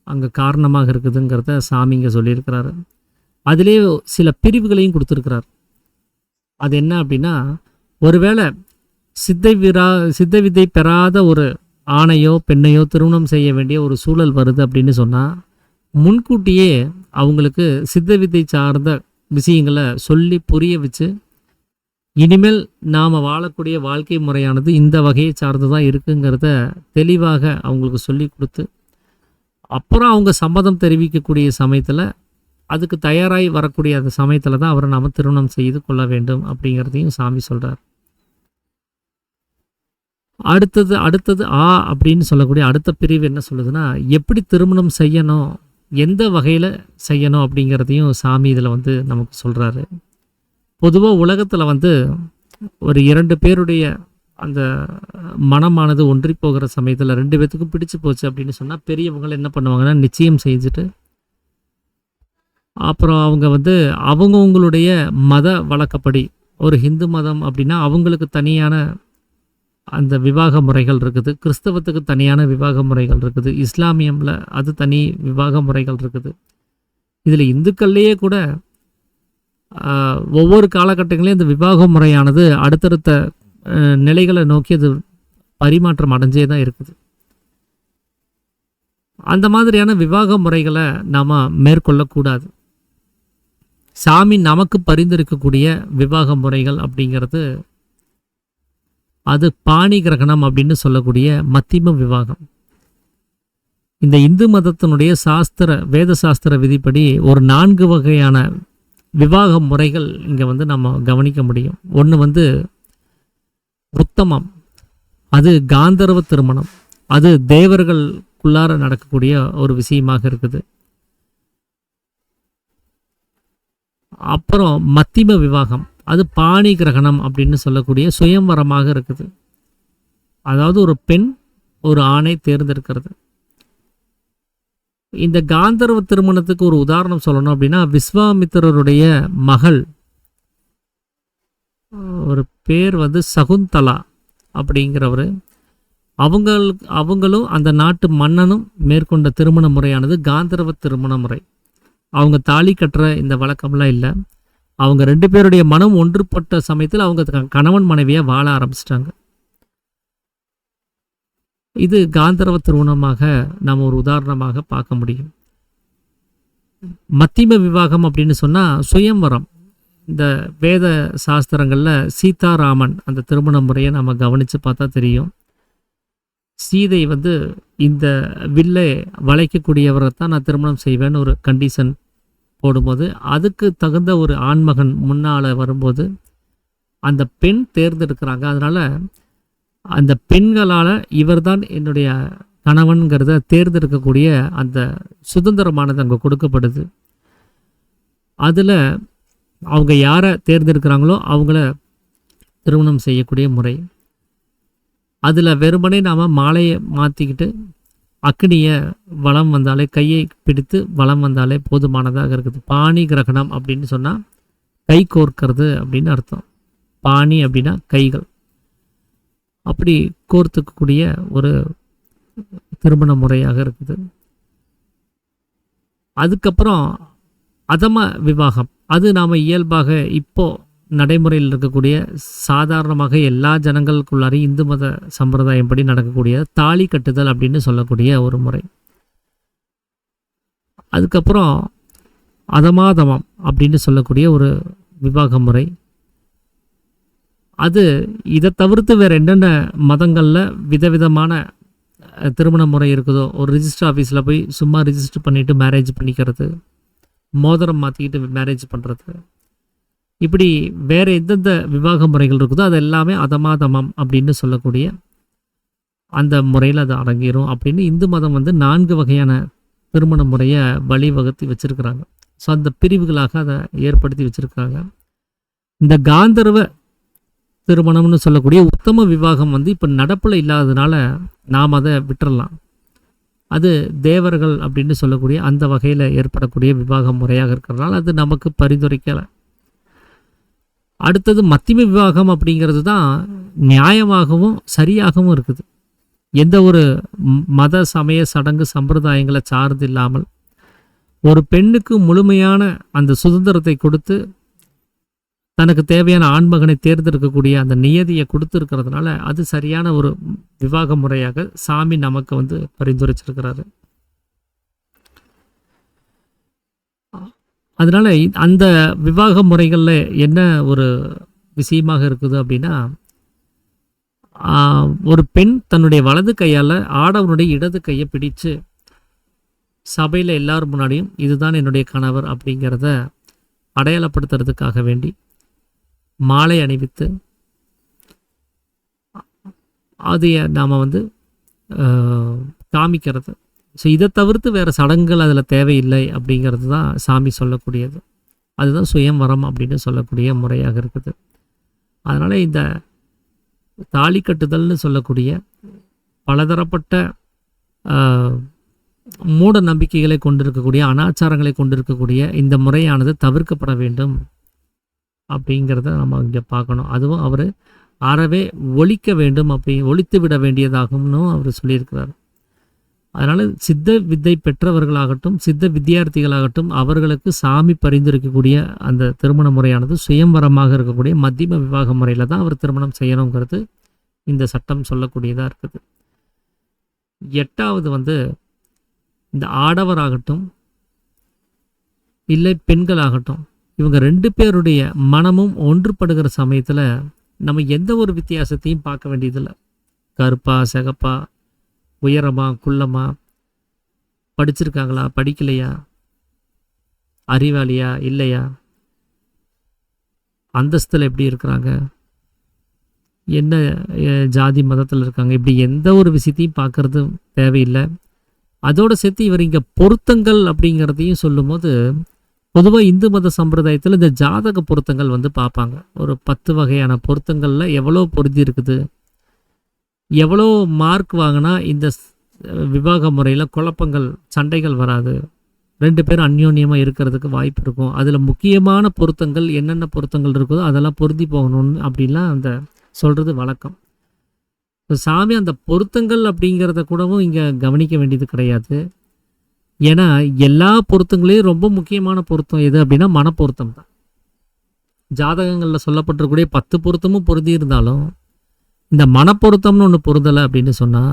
அங்கே காரணமாக இருக்குதுங்கிறத சாமி இங்கே சொல்லியிருக்கிறாரு. அதிலே சில பிரிவுகளையும் கொடுத்துருக்கிறார். அது என்ன அப்படின்னா, ஒருவேளை சித்த வித்தை பெறாத ஒரு ஆணையோ பெண்ணையோ திருமணம் செய்ய வேண்டிய ஒரு சூழல் வருது அப்படின்னு சொன்னால் முன்கூட்டியே அவங்களுக்கு சித்த வித்தை சார்ந்த விஷயங்களை சொல்லி புரிய வச்சு இனிமேல் நாம் வாழக்கூடிய வாழ்க்கை முறையானது இந்த வகையை சார்ந்து தான் இருக்குங்கிறத தெளிவாக அவங்களுக்கு சொல்லி கொடுத்து அப்புறம் அவங்க சம்மதம் தெரிவிக்கக்கூடிய சமயத்தில் அதுக்கு தயாராகி வரக்கூடிய அந்த சமயத்தில் தான் அவரை நாம் திருமணம் செய்து கொள்ள வேண்டும் அப்படிங்கிறதையும் சாமி சொல்கிறார். அடுத்தது அப்படின்னு சொல்லக்கூடிய அடுத்த பிரிவு என்ன சொல்லுதுன்னா, எப்படி திருமணம் செய்யணும், எந்த வகையில் செய்யணும் அப்படிங்கிறதையும் சாமி இதில் வந்து நமக்கு சொல்கிறாரு. பொதுவாக உலகத்தில் வந்து ஒரு 2 பேருடைய அந்த மனமானது ஒன்றி போகிற சமயத்தில் 2 பேத்துக்கும் பிடிச்சு போச்சு அப்படின்னு சொன்னால் பெரியவங்க என்ன பண்ணுவாங்கன்னா நிச்சயம் செஞ்சுட்டு அப்புறம் அவங்க வந்து அவங்கவுங்களுடைய மத வழக்கப்படி, ஒரு ஹிந்து மதம் அப்படின்னா அவங்களுக்கு தனியான அந்த விவாக முறைகள் இருக்குது, கிறிஸ்தவத்துக்கு தனியான விவாக முறைகள் இருக்குது, இஸ்லாமியமில் அது தனி விவாக முறைகள் இருக்குது. இதில் இந்துக்கள்லேயே கூட ஒவ்வொரு காலகட்டங்களையும் இந்த விவாக முறையானது அடுத்தடுத்த நிலைகளை நோக்கி அது பரிமாற்றம் அடைஞ்சே தான் இருக்குது. அந்த மாதிரியான விவாக முறைகளை நாம் மேற்கொள்ளக்கூடாது. சாமி நமக்கு பரிந்துரைக்கக்கூடிய விவாக முறைகள் அப்படிங்கிறது அது பாணி கிரகணம் அப்படின்னு சொல்லக்கூடிய மத்தியம விவாகம். இந்த இந்து மதத்தினுடைய வேத சாஸ்திர விதிப்படி ஒரு 4 வகையான விவாக முறைகள் இங்கே நம்ம கவனிக்க முடியும். ஒன்று உத்தமம், அது காந்தர்வ திருமணம், அது தேவர்களுக்குள்ளார நடக்கக்கூடிய ஒரு விஷயமாக இருக்குது. அப்புறம் மத்தியம விவாகம், அது பாணி கிரகணம் அப்படின்னு சொல்லக்கூடிய சுயம்வரமாக இருக்குது. அதாவது ஒரு பெண் ஒரு ஆணை தேர்ந்தெடுக்கிறது. இந்த காந்தர்வ திருமணத்துக்கு ஒரு உதாரணம் சொல்லணும் அப்படின்னா, விஸ்வாமித்திரருடைய மகள், ஒரு பேர் சகுந்தலா அப்படிங்கிறவர், அவங்களும் அந்த நாட்டு மன்னனும் மேற்கொண்ட திருமண முறையானது காந்தர்வ திருமண முறை. அவங்க தாலி கட்டுற இந்த வழக்கம்லாம் இல்லை. அவங்க 2 பேருடைய மனம் ஒன்றுபட்ட சமயத்தில் அவங்க கணவன் மனைவியாக வாழ ஆரம்பிச்சிட்டாங்க. இது காந்தர்வ திருமணமாக நாம் ஒரு உதாரணமாக பார்க்க முடியும். மத்தியம விவாகம் அப்படின்னு சொன்னால் சுயம்வரம். இந்த வேத சாஸ்திரங்களில் சீதாராமன் அந்த திருமண முறையை நம்ம கவனித்து பார்த்தா தெரியும். சீதை இந்த வில்லை வளைக்கக்கூடியவரை தான் நான் திருமணம் செய்வேன்னு ஒரு கண்டிஷன் போடும்போது, அதுக்கு தகுந்த ஒரு ஆண்மகன் முன்னால் வரும்போது அந்த பெண் தேர்ந்தெடுக்கிறாங்க. அதனால் அந்த பெண்களால் இவர்தான் என்னுடைய கணவன்கிறத தேர்ந்தெடுக்கக்கூடிய அந்த சுதந்திரமானது அங்கே கொடுக்கப்படுது. அதில் அவங்க யாரை தேர்ந்தெடுக்கிறாங்களோ அவங்கள திருமணம் செய்யக்கூடிய முறை. அதில் வெறுமனே நாம் மாலையை மாற்றிக்கிட்டு அக்னியை வலம் வந்தாலே, கையை பிடித்து வலம் வந்தாலே போதுமானதாக இருக்குது. பாணி கிரகணம் அப்படின்னு சொன்னால் கை கோர்க்கிறது அப்படின்னு அர்த்தம். பாணி அப்படின்னா கைகள். அப்படி கோர்த்துக்கக்கூடிய ஒரு திருமண முறையாக இருக்குது. அதுக்கப்புறம் அதம விவாகம், அது நாம் இயல்பாக இப்போ நடைமுறையில் இருக்கக்கூடிய சாதாரணமாக எல்லா ஜனங்களுக்குள்ளாரையும் இந்து மத சம்பிரதாயம்படி நடக்கக்கூடிய தாலி கட்டுதல் அப்படின்னு சொல்லக்கூடிய ஒரு முறை. அதுக்கப்புறம் அதமாதமம் அப்படின்னு சொல்லக்கூடிய ஒரு விவாக முறை. அது இதை தவிர்த்து வேறு என்னென்ன மதங்களில் விதவிதமான திருமண முறை இருக்குதோ, ஒரு ரிஜிஸ்டர் ஆஃபீஸில் போய் சும்மா ரிஜிஸ்டர் பண்ணிவிட்டு மேரேஜ் பண்ணிக்கிறது, மோதிரம் மாற்றிக்கிட்டு மேரேஜ் பண்ணுறது, இப்படி வேறு எந்தெந்த விவாக முறைகள் இருக்குதோ அது எல்லாமே அதமாதமம் அப்படின்னு சொல்லக்கூடிய அந்த முறையில் அது அடங்கிடும் அப்படின்னு இந்து மதம் 4 வகையான திருமண முறையை வழிவகுத்து வச்சுருக்கிறாங்க. ஸோ அந்த பிரிவுகளாக அதை ஏற்படுத்தி வச்சுருக்காங்க. இந்த காந்தர்வ திருமணம்னு சொல்லக்கூடிய உத்தம விவாகம் இப்போ நடப்பில் இல்லாததுனால நாம் அதை விட்டுறலாம். அது தேவர்கள் அப்படின்னு சொல்லக்கூடிய அந்த வகையில் ஏற்படக்கூடிய விவாக முறையாக இருக்கிறதுனால அது நமக்கு பரிந்துரைக்கலை. அடுத்தது மத்தியம விவாகம் அப்படிங்கிறது தான் நியாயமாகவும் சரியாகவும் இருக்குது. எந்த ஒரு மத சமய சடங்கு சம்பிரதாயங்களை சார்ந்து இல்லாமல் ஒரு பெண்ணுக்கு முழுமையான அந்த சுதந்திரத்தை கொடுத்து தனக்கு தேவையான ஆண்மகனை தேர்ந்தெடுக்கக்கூடிய அந்த நியதியை கொடுத்துருக்கிறதுனால அது சரியான ஒரு விவாக முறையாக சாமி நமக்கு பரிந்துரைச்சிருக்கிறாரு. அதனால் அந்த விவாக முறைகளில் என்ன ஒரு விஷயமாக இருக்குது அப்படின்னா, ஒரு பெண் தன்னுடைய வலது கையால் ஆடவனுடைய இடது கையை பிடிச்சு சபையில் எல்லாரும் முன்னாடியும் இதுதான் என்னுடைய கணவர் அப்படிங்கிறத அடையாளப்படுத்துறதுக்காக வேண்டி மாலை அணிவித்து அதை நாம் காமிக்கிறது. ஸோ இதை தவிர்த்து வேறு சடங்குகள் அதில் தேவையில்லை அப்படிங்கிறது தான் சாமி சொல்லக்கூடியது. அதுதான் சுயம்வரம் அப்படின்னு சொல்லக்கூடிய முறையாக இருக்குது. அதனால் இந்த தாலி கட்டுதல்னு சொல்லக்கூடிய பலதரப்பட்ட மூட நம்பிக்கைகளை கொண்டிருக்கக்கூடிய அனாச்சாரங்களை கொண்டிருக்கக்கூடிய இந்த முறையானது தவிர்க்கப்பட வேண்டும் அப்படிங்கிறத நம்ம இங்கே பார்க்கணும். அதுவும் அவர் அறவே ஒழிக்க வேண்டும், ஒழித்து விட வேண்டியதாகும்னு அவர் சொல்லியிருக்கிறார். அதனால் சித்த வித்தை பெற்றவர்களாகட்டும் சித்த வித்தியார்த்திகளாகட்டும் அவர்களுக்கு சாமி பரிந்துரைக்கக்கூடிய அந்த திருமண முறையானது சுயம்வரமாக இருக்கக்கூடிய மத்தியம விவாக முறையில் தான் அவர் திருமணம் செய்யணுங்கிறது இந்த சட்டம் சொல்லக்கூடியதாக இருக்குது. 8வது இந்த ஆடவராகட்டும் இல்லை பெண்களாகட்டும் இவங்க 2 பேருடைய மனமும் ஒன்றுபடுகிற சமயத்தில் நம்ம எந்த ஒரு வித்தியாசத்தையும் பார்க்க வேண்டியதில்லை. கருப்பா, சிகப்பா, உயரமா, குள்ளமா, படிச்சிருக்காங்களா, படிக்கலையா, அறிவாளியா, இல்லையா, அந்தஸ்தில் எப்படி இருக்கிறாங்க, என்ன ஜாதி மதத்தில் இருக்காங்க, இப்படி எந்த ஒரு விஷயத்தையும் பார்க்கறது தேவையில்லை. அதோடு சேர்த்து இவர் இங்கே பொருத்தங்கள் அப்படிங்கிறதையும் சொல்லும்போது, பொதுவாக இந்து மத சம்பிரதாயத்தில் இந்த ஜாதக பொருத்தங்கள் வந்து பார்ப்பாங்க. ஒரு 10 வகையான பொருத்தங்களில் எவ்வளோ பொருந்தி இருக்குது, எவ்வளோ மார்க் வாங்கினா இந்த விவாக முறையில் குழப்பங்கள், சண்டைகள் வராது, 2 பேரும் அந்யோன்யமாக இருக்கிறதுக்கு வாய்ப்பு இருக்கும், அதில் முக்கியமான பொருத்தங்கள் என்னென்ன பொருத்தங்கள் இருக்குதோ அதெல்லாம் பொருந்தி போகணும்னு அப்படின்லாம் அந்த சொல்கிறது வழக்கம். சாமி அந்த பொருத்தங்கள் அப்படிங்கிறத கூடவும் இங்கே கவனிக்க வேண்டியது கிடையாது. ஏன்னா எல்லா பொருத்தங்களையும் ரொம்ப முக்கியமான பொருத்தம் எது அப்படின்னா மனப்பொருத்தம் தான். ஜாதகங்களில் சொல்லப்பட்டிருக்கூடிய 10 பொருத்தமும் பொருந்தி இருந்தாலும் இந்த மனப்பொருத்தம்னு ஒன்று பொருந்தலை அப்படின்னு சொன்னால்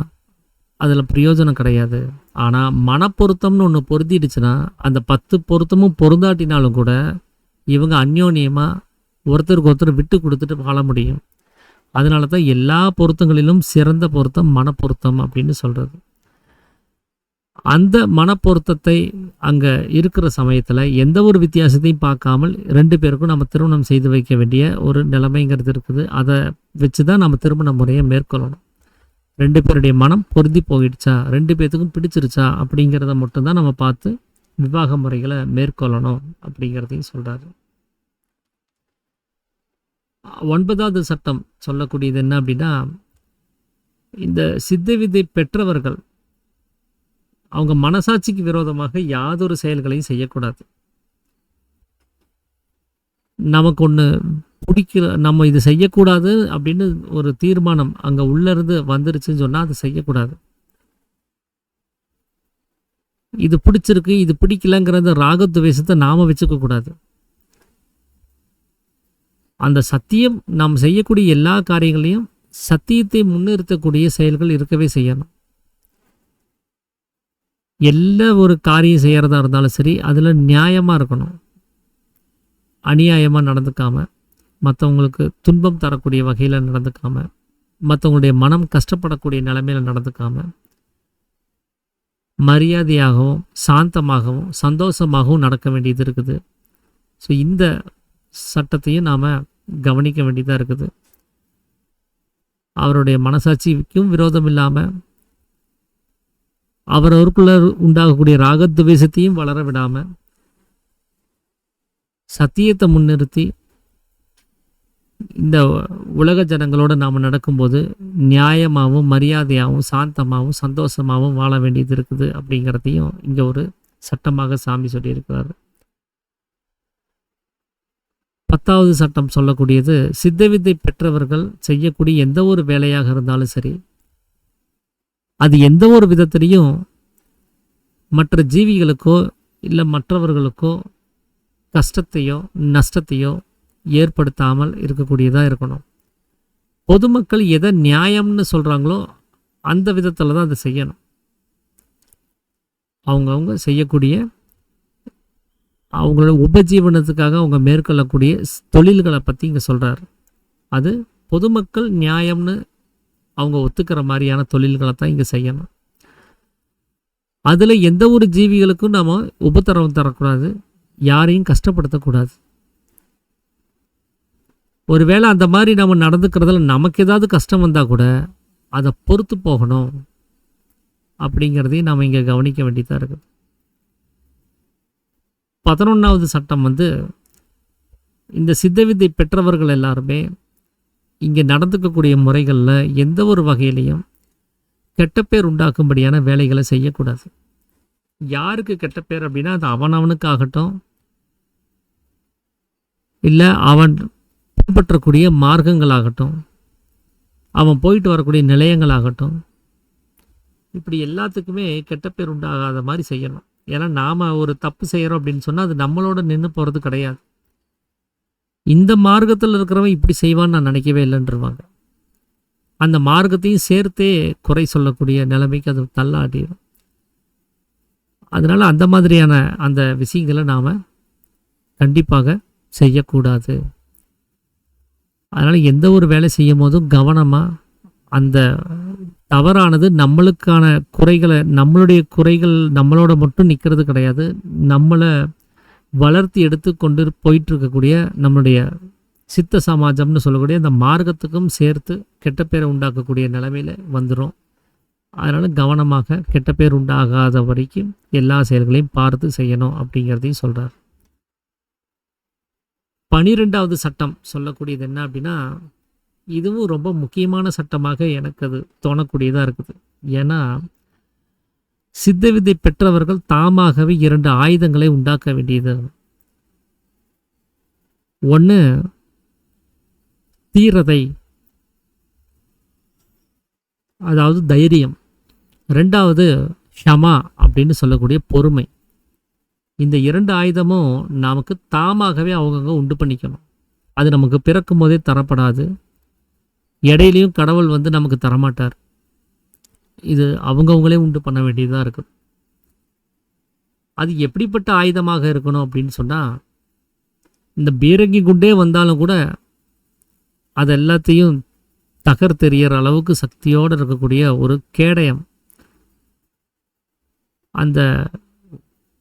அதில் பிரயோஜனம் கிடையாது. ஆனால் மனப்பொருத்தம்னு ஒன்று பொருந்திடுச்சுன்னா அந்த 10 பொருத்தமும் பொருந்தாட்டினாலும் கூட இவங்க அந்யோன்யமாக ஒருத்தருக்கு ஒருத்தர் விட்டு கொடுத்துட்டு வாழ முடியும். அதனால தான் எல்லா பொருத்தங்களிலும் சிறந்த பொருத்தம் மனப்பொருத்தம் அப்படின்னு சொல்கிறது. அந்த மனப்பொருத்தத்தை அங்கே இருக்கிற சமயத்தில் எந்த ஒரு வித்தியாசத்தையும் பார்க்காமல் 2 பேருக்கும் நம்ம திருமணம் செய்து வைக்க வேண்டிய ஒரு நிலைமைங்கிறது இருக்குது. அதை வச்சு தான் நம்ம திருமண முறையை மேற்கொள்ளணும். 2 பேருடைய மனம் பொருந்தி போயிடுச்சா, 2 பேர்த்துக்கும் பிடிச்சிருச்சா அப்படிங்கிறத மட்டும்தான் நம்ம பார்த்து விவாக முறைகளை மேற்கொள்ளணும் அப்படிங்கிறதையும் சொல்கிறாரு. 9வது சட்டம் சொல்லக்கூடியது என்ன அப்படின்னா, இந்த சித்த வித்தை பெற்றவர்கள் அவங்க மனசாட்சிக்கு விரோதமாக யாதொரு செயல்களையும் செய்யக்கூடாது. நமக்கு ஒன்று பிடிக்கல, நம்ம இது செய்யக்கூடாது அப்படின்னு ஒரு தீர்மானம் அங்கே உள்ளேருந்து வந்துருச்சுன்னு சொன்னால் அது செய்யக்கூடாது. இது பிடிச்சிருக்கு, இது பிடிக்கலங்கிறத ராகத்வேஷத்தை நாம் வச்சுக்கக்கூடாது. அந்த சத்தியம், நாம் செய்யக்கூடிய எல்லா காரியங்களையும் சத்தியத்தை முன்னிறுத்தக்கூடிய செயல்கள் இருக்கவே செய்யணும். எல்லா ஒரு காரியம் செய்கிறதா இருந்தாலும் சரி, அதில் நியாயமாக இருக்கணும். அநியாயமாக நடந்துக்காமல், மற்றவங்களுக்கு துன்பம் தரக்கூடிய வகையில் நடந்துக்காமல், மற்றவங்களுடைய மனம் கஷ்டப்படக்கூடிய நிலைமையில் நடந்துக்காமல், மரியாதையாகவும் சாந்தமாகவும் சந்தோஷமாகவும் நடக்க வேண்டியது இருக்குது. ஸோ இந்த சட்டத்தையும் நாம் கவனிக்க வேண்டியதாக இருக்குது. அவருடைய மனசாட்சிக்கும் விரோதம் இல்லாமல், அவரவருக்குள்ள உண்டாகக்கூடிய ராகத்வேஷத்தையும் வளர விடாமல், சத்தியத்தை முன்னிறுத்தி இந்த உலக ஜனங்களோடு நாம் நடக்கும்போது நியாயமாகவும் மரியாதையாகவும் சாந்தமாகவும் சந்தோஷமாகவும் வாழ வேண்டியது இருக்குது அப்படிங்கிறதையும் இங்கே ஒரு சட்டமாக சாமி சொல்லியிருக்கிறார். 10வது சட்டம் சொல்லக்கூடியது, சித்த வித்தை பெற்றவர்கள் செய்யக்கூடிய எந்த ஒரு வேலையாக இருந்தாலும் சரி, அது எந்த ஒரு விதத்திலையும் மற்ற ஜீவிகளுக்கோ இல்லை மற்றவர்களுக்கோ கஷ்டத்தையோ நஷ்டத்தையோ ஏற்படுத்தாமல் இருக்கக்கூடியதாக இருக்கணும். பொதுமக்கள் எதை நியாயம்னு சொல்கிறாங்களோ அந்த விதத்தில் தான் அதை செய்யணும். அவங்கவுங்க செய்யக்கூடிய அவங்களோட உபஜீவனத்துக்காக அவங்க மேற்கொள்ளக்கூடிய தொழில்களை பற்றி இங்கே சொல்கிறார். அது பொதுமக்கள் நியாயம்னு அவங்க ஒத்துக்கிற மாதிரியான தொழில்களை தான் இங்கே செய்யணும். அதில் எந்த ஒரு ஜீவிகளுக்கும் நாம் உபத்திரவம் தரக்கூடாது, யாரையும் கஷ்டப்படுத்தக்கூடாது. ஒருவேளை அந்த மாதிரி நம்ம நடந்துக்கிறதுல நமக்கு ஏதாவது கஷ்டம் வந்தால் கூட அதை பொறுத்து போகணும் அப்படிங்கிறதையும் நாம் இங்கே கவனிக்க வேண்டியதாக இருக்குது. 11வது சட்டம் இந்த சித்த வித்தை பெற்றவர்கள் எல்லாருமே இங்கே நடந்துக்கக்கூடிய முறைகளில் எந்த ஒரு வகையிலையும் கெட்ட பேர் உண்டாக்கும்படியான வேலைகளை செய்யக்கூடாது. யாருக்கு கெட்ட பேர் அப்படின்னா அது அவனவனுக்காகட்டும், இல்லை அவன் பின்பற்றக்கூடிய மார்க்கங்களாகட்டும், அவன் போயிட்டு வரக்கூடிய நிலையங்களாகட்டும், இப்படி எல்லாத்துக்குமே கெட்ட பேர் உண்டாகாத மாதிரி செய்யணும். ஏன்னா நாம் ஒரு தப்பு செய்கிறோம் அப்படின்னு சொன்னால் அது நம்மளோட நின்று போகிறது கிடையாது. இந்த மார்க்கத்தில் இருக்கிறவன் இப்படி செய்வான்னு நான் நினைக்கவே இல்லைன்றவாங்க. அந்த மார்க்கத்தையும் சேர்த்தே குறை சொல்லக்கூடிய நிலைமைக்கு அது தள்ளாடிடும். அதனால் அந்த மாதிரியான அந்த விஷயங்களை நாம் கண்டிப்பாக செய்யக்கூடாது. அதனால் எந்த ஒரு வேலை செய்யும் போதும் கவனமாக அந்த தவறானது நம்மளுக்கான குறைகளை, நம்மளுடைய குறைகள் நம்மளோட மட்டும் நிற்கிறது கிடையாது, நம்மளை வளர்த்தி எடுத்து கொண்டு போயிட்டு இருக்கக்கூடிய நம்மளுடைய சித்த சமாஜம்னு சொல்லக்கூடிய அந்த மார்க்கத்துக்கும் சேர்த்து கெட்ட பேரை உண்டாக்கக்கூடிய நிலைமையில் வந்துடும். அதனால் கவனமாக கெட்ட பேர் உண்டாகாத வரைக்கும் எல்லா செயல்களையும் பார்த்து செய்யணும் அப்படிங்கிறதையும் சொல்கிறார். 12வது சட்டம் சொல்லக்கூடியது என்ன அப்படின்னா, இதுவும் ரொம்ப முக்கியமான சட்டமாக எனக்கு அது தோணக்கூடியதாக இருக்குது. ஏன்னா சித்த வித்தை பெற்றவர்கள் தாமாகவே 2 ஆயுதங்களை உண்டாக்க வேண்டியது. ஒன்று தீரதை, அதாவது தைரியம். 2வது ஷமா அப்படின்னு சொல்லக்கூடிய பொறுமை. இந்த 2 ஆயுதமும் நமக்கு தாமாகவே அவங்கவுங்க உண்டு பண்ணிக்கணும். அது நமக்கு பிறக்கும் போதே தரப்படாது, இடையிலையும் கடவுள் நமக்கு தரமாட்டார். இது அவங்கவுங்களே உண்டு பண்ண வேண்டியதாக இருக்குது. அது எப்படிப்பட்ட ஆயுதமாக இருக்கணும் அப்படின்னு சொன்னால், இந்த பீரங்கி குண்டே வந்தாலும் கூட அது எல்லாத்தையும் தகர்த்தெறிகிற அளவுக்கு சக்தியோடு இருக்கக்கூடிய ஒரு கேடயம் அந்த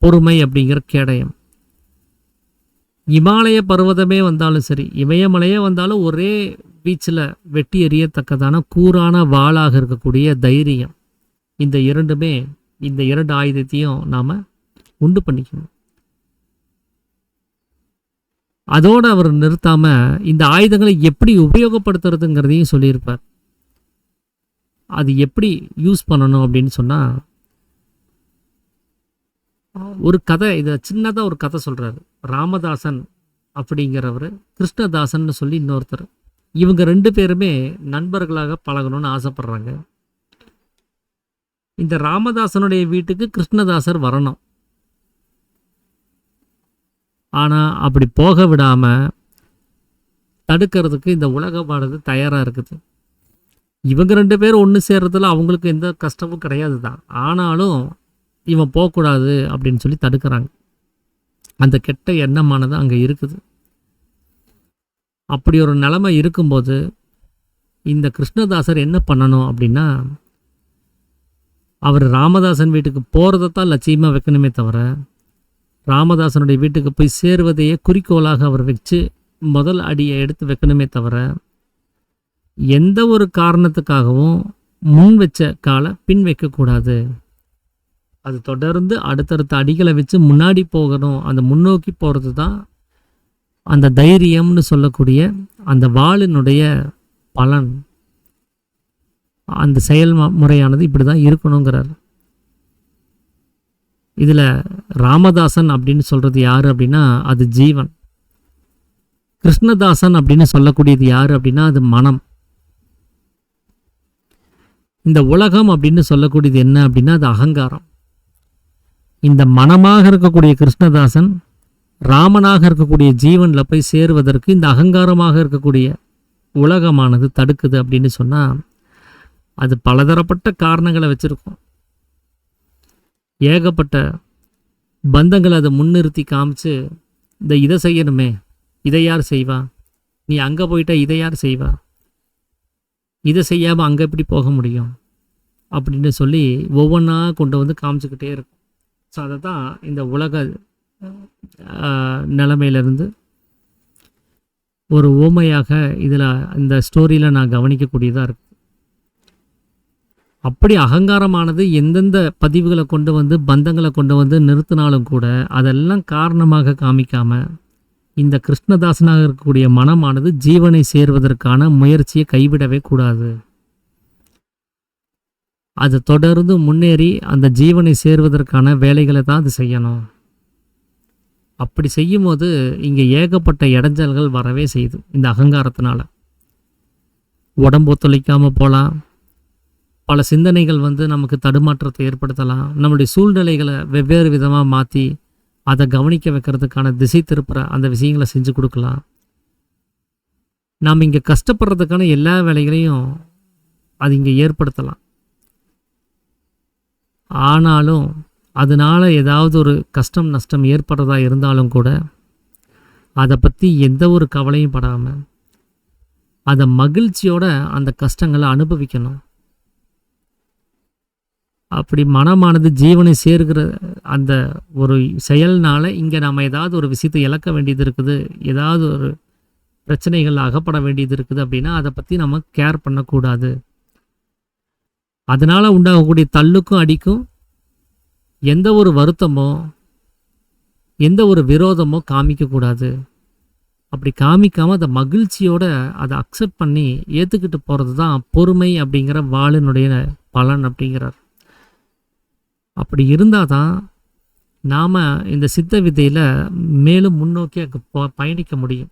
பொறுமை அப்படிங்கிற கேடயம். இமாலய பர்வதமே வந்தாலும் சரி, இமயமலையே வந்தாலும் ஒரே வீச்சில் வெட்டி எறியத்தக்கதான கூரான வாளாக இருக்கக்கூடிய தைரியம். இந்த இரண்டுமே, இந்த 2 ஆயுதத்தையும் நாம் உண்டு பண்ணிக்கணும். அதோடு அவர் நிறுத்தாமல் இந்த ஆயுதங்களை எப்படி உபயோகப்படுத்துறதுங்கிறதையும் சொல்லியிருப்பார். அது எப்படி யூஸ் பண்ணணும் அப்படின்னு சொன்னால், ஒரு கதை, இதை சின்னதாக ஒரு கதை சொல்கிறாரு. ராமதாசன் அப்படிங்கிறவர், கிருஷ்ணதாசன் சொல்லி இன்னொருத்தர். இவங்க 2 பேருமே நண்பர்களாக பழகணும்னு ஆசைப்படுறாங்க. இந்த ராமதாசனுடைய வீட்டுக்கு கிருஷ்ணதாசர் வரணும். ஆனால் அப்படி போக விடாமல் தடுக்கிறதுக்கு இந்த உலகமானது தயாராக இருக்குது. இவங்க 2 பேரும் ஒன்று சேர்றதுல அவங்களுக்கு எந்த கஷ்டமும் கிடையாது தான். ஆனாலும் இவன் போகக்கூடாது அப்படின்னு சொல்லி தடுக்கிறாங்க. அந்த கெட்ட எண்ணமானது அங்கே இருக்குது. அப்படி ஒரு நிலைமை இருக்கும்போது இந்த கிருஷ்ணதாசர் என்ன பண்ணணும் அப்படின்னா, அவர் ராமதாசன் வீட்டுக்கு போகிறதான் லட்சியமாக வைக்கணுமே தவிர, ராமதாசனுடைய வீட்டுக்கு போய் சேருவதையே குறிக்கோளாக அவர் வச்சு முதல் அடியை எடுத்து வைக்கணுமே தவிர, எந்த ஒரு காரணத்துக்காகவும் முன் வச்ச காலை பின் வைக்கக்கூடாது. அது தொடர்ந்து அடுத்தடுத்த அடிகளை வச்சு முன்னாடி போகணும். அந்த முன்னோக்கி போகிறது தான் அந்த தைரியம்னு சொல்லக்கூடிய அந்த வாளினுடைய பலன். அந்த செயல் முறையானது இப்படி தான் இருக்கணுங்கிறார். இதில் ராமதாசன் அப்படின்னு சொல்கிறது யார் அப்படின்னா அது ஜீவன். கிருஷ்ணதாசன் அப்படின்னு சொல்லக்கூடியது யார் அப்படின்னா அது மனம். இந்த உலகம் அப்படின்னு சொல்லக்கூடியது என்ன அப்படின்னா அது அகங்காரம். இந்த மனமாக இருக்கக்கூடிய கிருஷ்ணதாசன் ராமனாக இருக்கக்கூடிய ஜீவனில் போய் சேருவதற்கு இந்த அகங்காரமாக இருக்கக்கூடிய உலகமானது தடுக்குது அப்படின்னு சொன்னால், அது பலதரப்பட்ட காரணங்களை வச்சுருக்கோம். ஏகப்பட்ட பந்தங்களை அதை முன்னிறுத்தி காமிச்சு, இதை செய்யணுமே, இதை யார் செய்வா, நீ அங்கே போயிட்டா இதை யார் செய்வா, இதை செய்யாமல் அங்கே எப்படி போக முடியும் அப்படின்னு சொல்லி ஒவ்வொன்றா கொண்டு வந்து காமிச்சுக்கிட்டே இருக்கும். ஸோ அதை தான் இந்த உலக நிலைமையிலிருந்து ஒரு ஓமையாக இதில் இந்த ஸ்டோரியில் நான் கவனிக்கக்கூடியதாக இருக்குது. அப்படி அகங்காரமானது எந்தெந்த பதிவுகளை கொண்டு வந்து பந்தங்களை கொண்டு வந்து நிறுத்தினாலும் கூட அதெல்லாம் காரணமாக காமிக்காமல் இந்த கிருஷ்ணதாசனாக இருக்கக்கூடிய மனமானது ஜீவனை சேர்வதற்கான முயற்சியை கைவிடவே கூடாது. அது தொடர்ந்து முன்னேறி அந்த ஜீவனை சேர்வதற்கான வேலைகளை தான் அது செய்யணும். அப்படி செய்யும் போது இங்கே ஏகப்பட்ட இடைஞ்சல்கள் வரவே செய்யுது. இந்த அகங்காரத்தினால உடம்பு ஒத்துழைக்காமல் போகலாம், பல சிந்தனைகள் நமக்கு தடுமாற்றத்தை ஏற்படுத்தலாம், நம்மளுடைய சூழ்நிலைகளை வெவ்வேறு விதமாக மாற்றி அதை கவனிக்க வைக்கிறதுக்கான திசை திருப்புற அந்த விஷயங்களை செஞ்சு கொடுக்கலாம். நாம் இங்கே கஷ்டப்படுறதுக்கான எல்லா வேலைகளையும் அது இங்கே ஏற்படுத்தலாம். ஆனாலும் அதனால் ஏதாவது ஒரு கஷ்டம் நஷ்டம் ஏற்படுறதா இருந்தாலும் கூட அதை பற்றி எந்த ஒரு கவலையும் படாமல் அதை மகிழ்ச்சியோட அந்த கஷ்டங்களை அனுபவிக்கணும். அப்படி மனமானது ஜீவனை சேர்கிற அந்த ஒரு செயல்னால இங்கே நம்ம ஏதாவது ஒரு விஷயத்தை இழக்க வேண்டியது இருக்குது, ஏதாவது ஒரு பிரச்சனைகள் அகப்பட வேண்டியது இருக்குது அப்படின்னா அதை பற்றி நம்ம கேர் பண்ணக்கூடாது. அதனால் உண்டாகக்கூடிய தள்ளுக்கும் அடிக்கும் எந்த ஒரு வருத்தமோ எந்த ஒரு விரோதமோ காமிக்கக்கூடாது. அப்படி காமிக்காமல் அதை மகிழ்ச்சியோட அதை அக்செப்ட் பண்ணி ஏற்றுக்கிட்டு போகிறது தான் பொறுமை அப்படிங்கிற வாளினுடைய பலன் அப்படிங்கிறார். அப்படி இருந்தால் தான் நாம் இந்த சித்த வித்தையில் மேலும் முன்னோக்கி பயணிக்க முடியும்.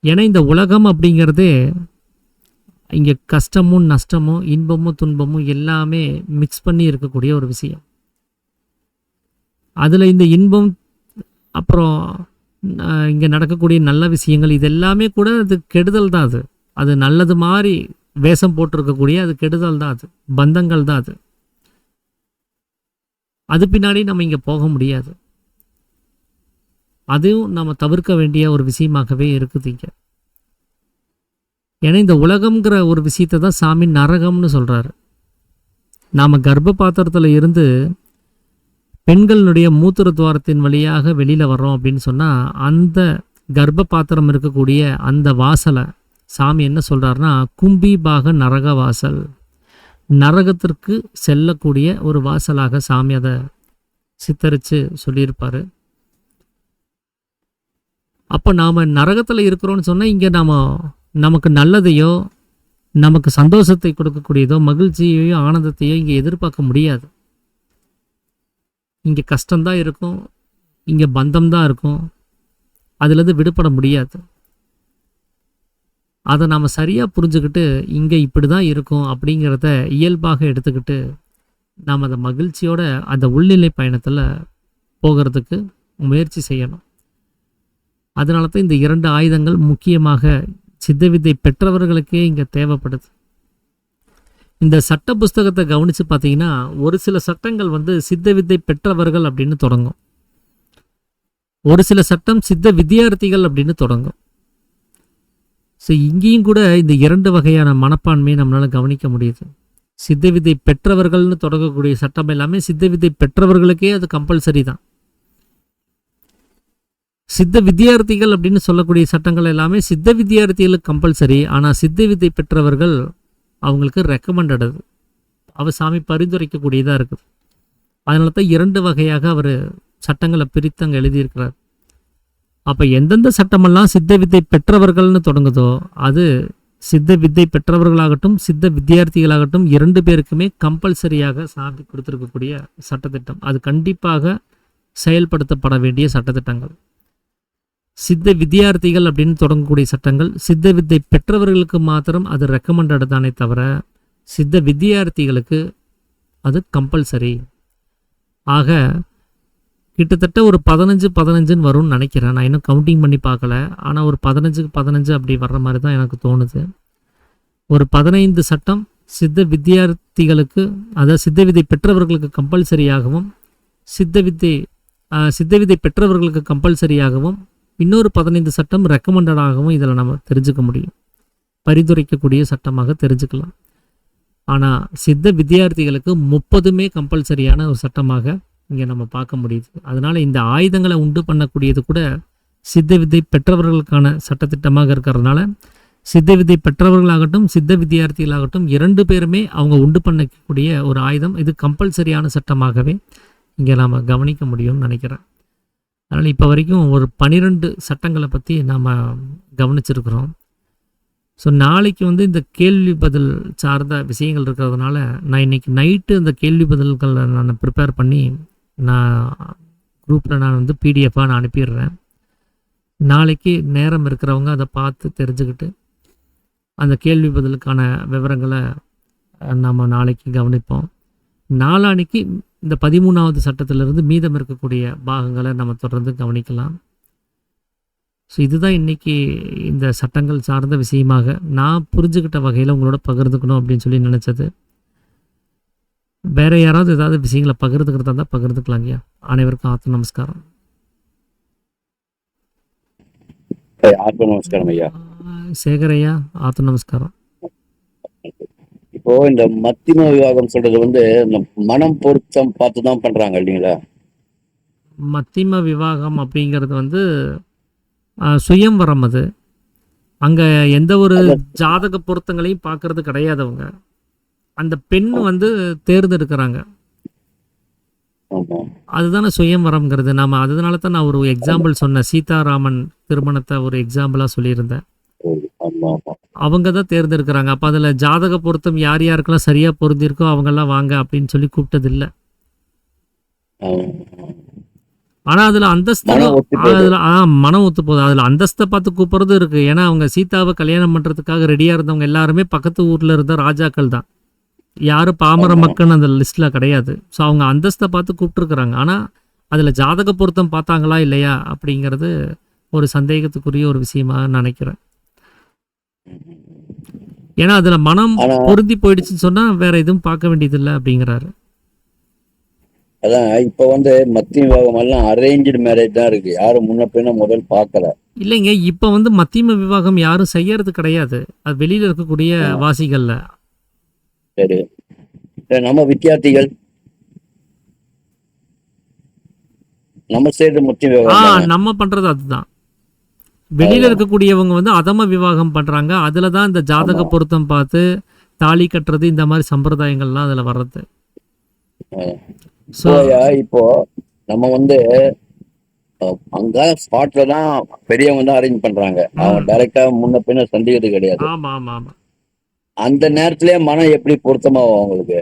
ஏன்னா இந்த உலகம் அப்படிங்கிறதே இங்கே கஷ்டமும் நஷ்டமும் இன்பமும் துன்பமும் எல்லாமே மிக்ஸ் பண்ணி இருக்கக்கூடிய ஒரு விஷயம். அதில் இந்த இன்பம் அப்புறம் இங்கே நடக்கக்கூடிய நல்ல விஷயங்கள் இது எல்லாமே கூட அது கெடுதல் தான். அது நல்லது மாதிரி வேஷம் போட்டிருக்கக்கூடிய அது கெடுதல் தான், அது பந்தங்கள் தான். அது பின்னாடி நம்ம இங்கே போக முடியாது. அதுவும் நம்ம தவிர்க்க வேண்டிய ஒரு விஷயமாகவே இருக்குது இங்கே. ஏன்னா இந்த உலகம்ங்கிற ஒரு விஷயத்தை தான் சாமி நரகம்னு சொல்கிறாரு. நாம் கர்ப்ப பாத்திரத்தில் இருந்து பெண்களுடைய மூத்திர துவாரத்தின் வழியாக வெளியில் வர்றோம் அப்படின்னு சொன்னால் அந்த கர்ப்ப பாத்திரம் இருக்கக்கூடிய அந்த வாசலை சாமி என்ன சொல்கிறாருன்னா கும்பிபாக நரக வாசல், நரகத்திற்கு செல்லக்கூடிய ஒரு வாசலாக சாமி அதை சித்தரித்து சொல்லியிருப்பார். அப்போ நாம் நரகத்தில் இருக்கிறோன்னு சொன்னால் இங்கே நமக்கு நல்லதையோ நமக்கு சந்தோஷத்தை கொடுக்கக்கூடியதோ மகிழ்ச்சியையோ ஆனந்தத்தையோ இங்கே எதிர்பார்க்க முடியாது. இங்கே கஷ்டம்தான் இருக்கும், இங்கே பந்தம்தான் இருக்கும், அதுலேருந்து விடுபட முடியாது. அதை நாம் சரியாக புரிஞ்சுக்கிட்டு இங்கே இப்படி தான் இருக்கும் அப்படிங்கிறத இயல்பாக எடுத்துக்கிட்டு நாம் அந்த மகிழ்ச்சியோட அந்த உள்நிலை பயணத்தில் போகிறதுக்கு முயற்சி செய்யணும். அதனால தான் இந்த 2 ஆயுதங்கள் முக்கியமாக சித்த வித்தை பெற்றவர்களுக்கே இங்கே தேவைப்படுது. இந்த சட்ட புஸ்தகத்தை கவனித்து பார்த்தீங்கன்னா ஒரு சில சட்டங்கள் சித்த வித்தை பெற்றவர்கள் அப்படின்னு தொடங்கும், ஒரு சில சட்டம் சித்த வித்தியார்த்திகள் அப்படின்னு தொடங்கும். ஸோ இங்கேயும் கூட இந்த 2 வகையான மனப்பான்மையை நம்மளால் கவனிக்க முடியுது. சித்த வித்தை பெற்றவர்கள்னு தொடங்கக்கூடிய சட்டம் எல்லாமே சித்த வித்தை பெற்றவர்களுக்கே அது கம்பல்சரி தான். சித்த வித்தியார்த்திகள் அப்படின்னு சொல்லக்கூடிய சட்டங்கள் எல்லாமே சித்த வித்தியார்த்திகளுக்கு கம்பல்சரி. ஆனால் சித்த வித்தை பெற்றவர்கள் அவங்களுக்கு ரெக்கமெண்டட், அவர் சாமி பரிந்துரைக்கக்கூடியதாக இருக்குது. அதனால தான் 2 வகையாக அவர் சட்டங்களை பிரித்து அங்கே எழுதியிருக்கிறார். அப்போ எந்தெந்த சட்டமெல்லாம் சித்த வித்தை பெற்றவர்கள்னு தொடங்குதோ அது சித்த வித்தை பெற்றவர்களாகட்டும் சித்த வித்தியார்த்திகளாகட்டும் 2 பேருக்குமே கம்பல்சரியாக சாமி கொடுத்துருக்கக்கூடிய சட்டத்திட்டம். அது கண்டிப்பாக செயல்படுத்தப்பட வேண்டிய சட்டத்திட்டங்கள். சித்த வித்தியார்த்திகள் அப்படின்னு தொடங்கக்கூடிய சட்டங்கள் சித்த வித்தை பெற்றவர்களுக்கு மாத்திரம் அது ரெக்கமெண்டட் தானே தவிர சித்த வித்தியார்த்திகளுக்கு அது கம்பல்சரி. ஆக கிட்டத்தட்ட ஒரு 15-15 வரும்னு நினைக்கிறேன். நான் இன்னும் கவுண்டிங் பண்ணி பார்க்கல. ஆனால் ஒரு 15-15 அப்படி வர்ற மாதிரி தான் எனக்கு தோணுது. ஒரு 15 சட்டம் சித்த வித்தியார்த்திகளுக்கு, அதாவது சித்த வித்தை பெற்றவர்களுக்கு கம்பல்சரியாகவும் சித்த வித்தை பெற்றவர்களுக்கு கம்பல்சரியாகவும் இன்னொரு 15 சட்டம் ரெக்கமெண்டடாகவும் இதில் நம்ம தெரிஞ்சுக்க முடியும், பரிந்துரைக்கக்கூடிய சட்டமாக தெரிஞ்சுக்கலாம். ஆனால் சித்த வித்தியார்த்திகளுக்கு 30மே கம்பல்சரியான ஒரு சட்டமாக இங்கே நம்ம பார்க்க முடியுது. அதனால் இந்த ஆயுதங்களை உண்டு பண்ணக்கூடியது கூட சித்த வித்தை பெற்றவர்களுக்கான சட்டத்திட்டமாக இருக்கிறதுனால சித்த வித்தை பெற்றவர்களாகட்டும் சித்த வித்தியார்த்திகளாகட்டும் 2 பேருமே அவங்க உண்டு பண்ணக்கூடிய ஒரு ஆயுதம். இது கம்பல்சரியான சட்டமாகவே இங்கே நாம் கவனிக்க முடியும்னு நினைக்கிறேன். அதனால் இப்போ வரைக்கும் ஒரு 12 சட்டங்களை பற்றி நாம் கவனிச்சிருக்கிறோம். ஸோ நாளைக்கு இந்த கேள்வி பதில் சார்ந்த விஷயங்கள் இருக்கிறதுனால நான் இன்றைக்கி நைட்டு அந்த கேள்வி பதில்களை நான் ப்ரிப்பேர் பண்ணி நான் குரூப்பில் நான் பிடிஎஃபாக நான் அனுப்பிடுறேன். நாளைக்கு நேரம் இருக்கிறவங்க அதை பார்த்து தெரிஞ்சுக்கிட்டு அந்த கேள்வி பதிலுக்கான விவரங்களை நம்ம நாளைக்கு கவனிப்போம். நாளான்னைக்கு இந்த 13வது சட்டத்திலிருந்து மீதம் இருக்கக்கூடிய பாகங்களை நம்ம தொடர்ந்து கவனிக்கலாம். ஸோ இதுதான் இன்றைக்கி இந்த சட்டங்கள் சார்ந்த விஷயமாக நான் புரிஞ்சுக்கிட்ட வகையில் உங்களோட பகிர்ந்துக்கணும் அப்படின்னு சொல்லி நினச்சது. வேறு யாராவது ஏதாவது விஷயங்களை பகிர்ந்துக்கிறதா இருந்தால் பகிர்ந்துக்கலாங்கய்யா. அனைவருக்கும் ஆத்ம நமஸ்காரம். ஆத்ம நமஸ்காரம் ஐயா. சேகரையா, ஆத்து நமஸ்காரம். இப்போ இந்த மத்தியம விவாகம் சொல்றது வந்து இந்த மனம் பொருத்தம் பார்த்து தான் பண்றாங்க இல்லைங்களா? மத்திம விவாகம் அப்படிங்கிறது வந்து சுயம்வரம். அது அங்கே எந்த ஒரு அதான். ஜாதக பொருத்தங்களையும் பார்க்கறது கிடையாது. அவங்க அந்த பெண் வந்து தேர்ந்தெடுக்கிறாங்க. ஆமா. அதுதானே சுயம்வரம்ங்கிறது. நாம அதனால தான் நான் ஒரு எக்ஸாம்பிள் சொன்னேன். சீதாராமன் திருமணத்தை ஒரு எக்ஸாம்பிளாக சொல்லியிருந்தேன். ஆமா ஆமா. அவங்க தான் தேர்ந்தெடுக்கிறாங்க. அப்போ அதில் ஜாதக பொருத்தம் யார் யாருக்கெல்லாம் சரியாக பொருந்திருக்கோ அவங்கெல்லாம் வாங்க அப்படின்னு சொல்லி கூப்பிட்டது இல்லை. ஆனால் அதில் அந்தஸ்து மனம் ஒத்து போகுது. அதில் மனம் ஒத்து போகுது. அதில் அந்தஸ்தை பார்த்து கூப்பிட்றது இருக்குது. ஏன்னா அவங்க சீதாவை கல்யாணம் பண்ணுறதுக்காக ரெடியாக இருந்தவங்க எல்லாருமே பக்கத்து ஊரில் இருந்த ராஜாக்கள் தான். யாரும் பாமர ஆமா. மக்கள் அந்த லிஸ்ட்டில் கிடையாது. ஸோ அவங்க அந்தஸ்தை பார்த்து கூப்பிட்டுருக்குறாங்க. ஆனால் அதில் ஜாதக பொருத்தம் பார்த்தாங்களா இல்லையா அப்படிங்கிறது ஒரு சந்தேகத்துக்குரிய ஒரு விஷயமா நினைக்கிறேன். ஏன்னா அதில் மனம் ஆனா பொருந்தி போயிடுச்சுன்னு சொன்னால் வேற எதுவும் பார்க்க வேண்டியதில்லை அப்படிங்கிறாரு. அதான் இப்ப வந்து மத்திய விவாகம் எல்லாம் அரேஞ்சு மேரேஜ் தான் இருக்கு. யாரும் முன்ன பின்ன முதல் பார்க்கல. இல்லைங்க, இப்போ வந்து மத்தியம விவாகம் யாரும் செய்யறது கிடையாது. அது வெளியில் இருக்கக்கூடிய ஆ, வாசிகள்ல. சரி. சரி, நம்ம வித்தியார்த்திகள் நம்ம செய்யறது மத்திய விவாகம் தானே. நம்ம பண்றது அதுதான். வெளியில அதுதான். இருக்கக்கூடியவங்க வந்து அதம விவாகம் பண்றாங்க. அதுல தான் இந்த ஜாதக ஆமா. பொருத்தம் பார்த்து தாலி கட்டுறது இந்த மாதிரி சம்பிரதாயங்கள்லாம் அதுல வர்றது. அதான். ஸோ இப்போ நம்ம வந்து அங்க ஸ்பாட்ல தான் பெரியவங்க தான் அரேஞ்ச் பண்றாங்க. அவங்க டைரக்டா முன்ன பின்ன சந்திக்கிறது கிடையாது. ஆமா ஆமா ஆமா. அந்த நேரத்திலே மனம் எப்படி பொருத்தமாகும் அவங்களுக்கு?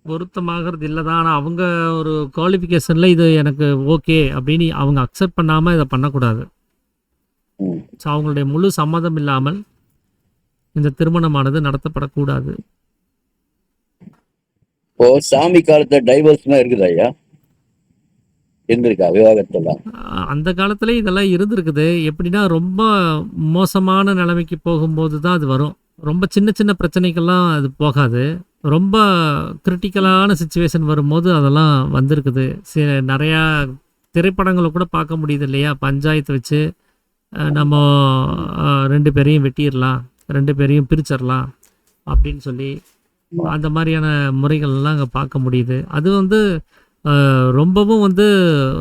பொருத்தமாகிறது இல்லை தான். ஆனால் அவங்க ஒரு குவாலிஃபிகேஷனில் இது எனக்கு ஓகே அப்படின்னு அவங்க அக்செப்ட் பண்ணாமல் இதை பண்ணக்கூடாது. ம். ஸோ அவங்களுடைய முழு சம்மதம் இல்லாமல் இந்த திருமணமானது நடத்தப்படக்கூடாது. இப்போ சாமி காலத்துல டைவர்ஸ்லாம் இருக்குதா ஐயா? இருந்திருக்கா விவாகத்தெல்லாம்? அந்த காலத்துல இதெல்லாம் இருந்திருக்குது. எப்படின்னா ரொம்ப மோசமான நிலைமைக்கு போகும்போது தான் அது வரும். ரொம்ப சின்ன சின்ன பிரச்சனைக்கெல்லாம் அது போகாது. ரொம்ப கிரிட்டிக்கலான சுச்சுவேஷன் வரும்போது அதெல்லாம் வந்திருக்குது. நிறையா திரைப்படங்களை கூட பார்க்க முடியுது இல்லையா? பஞ்சாயத்து வச்சு நம்ம 2 பேரையும் வெட்டிடலாம், 2 பேரையும் பிரிச்சிடலாம் அப்படின்னு சொல்லி அந்த மாதிரியான முறைகள்லாம் அங்கே பார்க்க முடியுது. அது வந்து ரொம்பவும் வந்து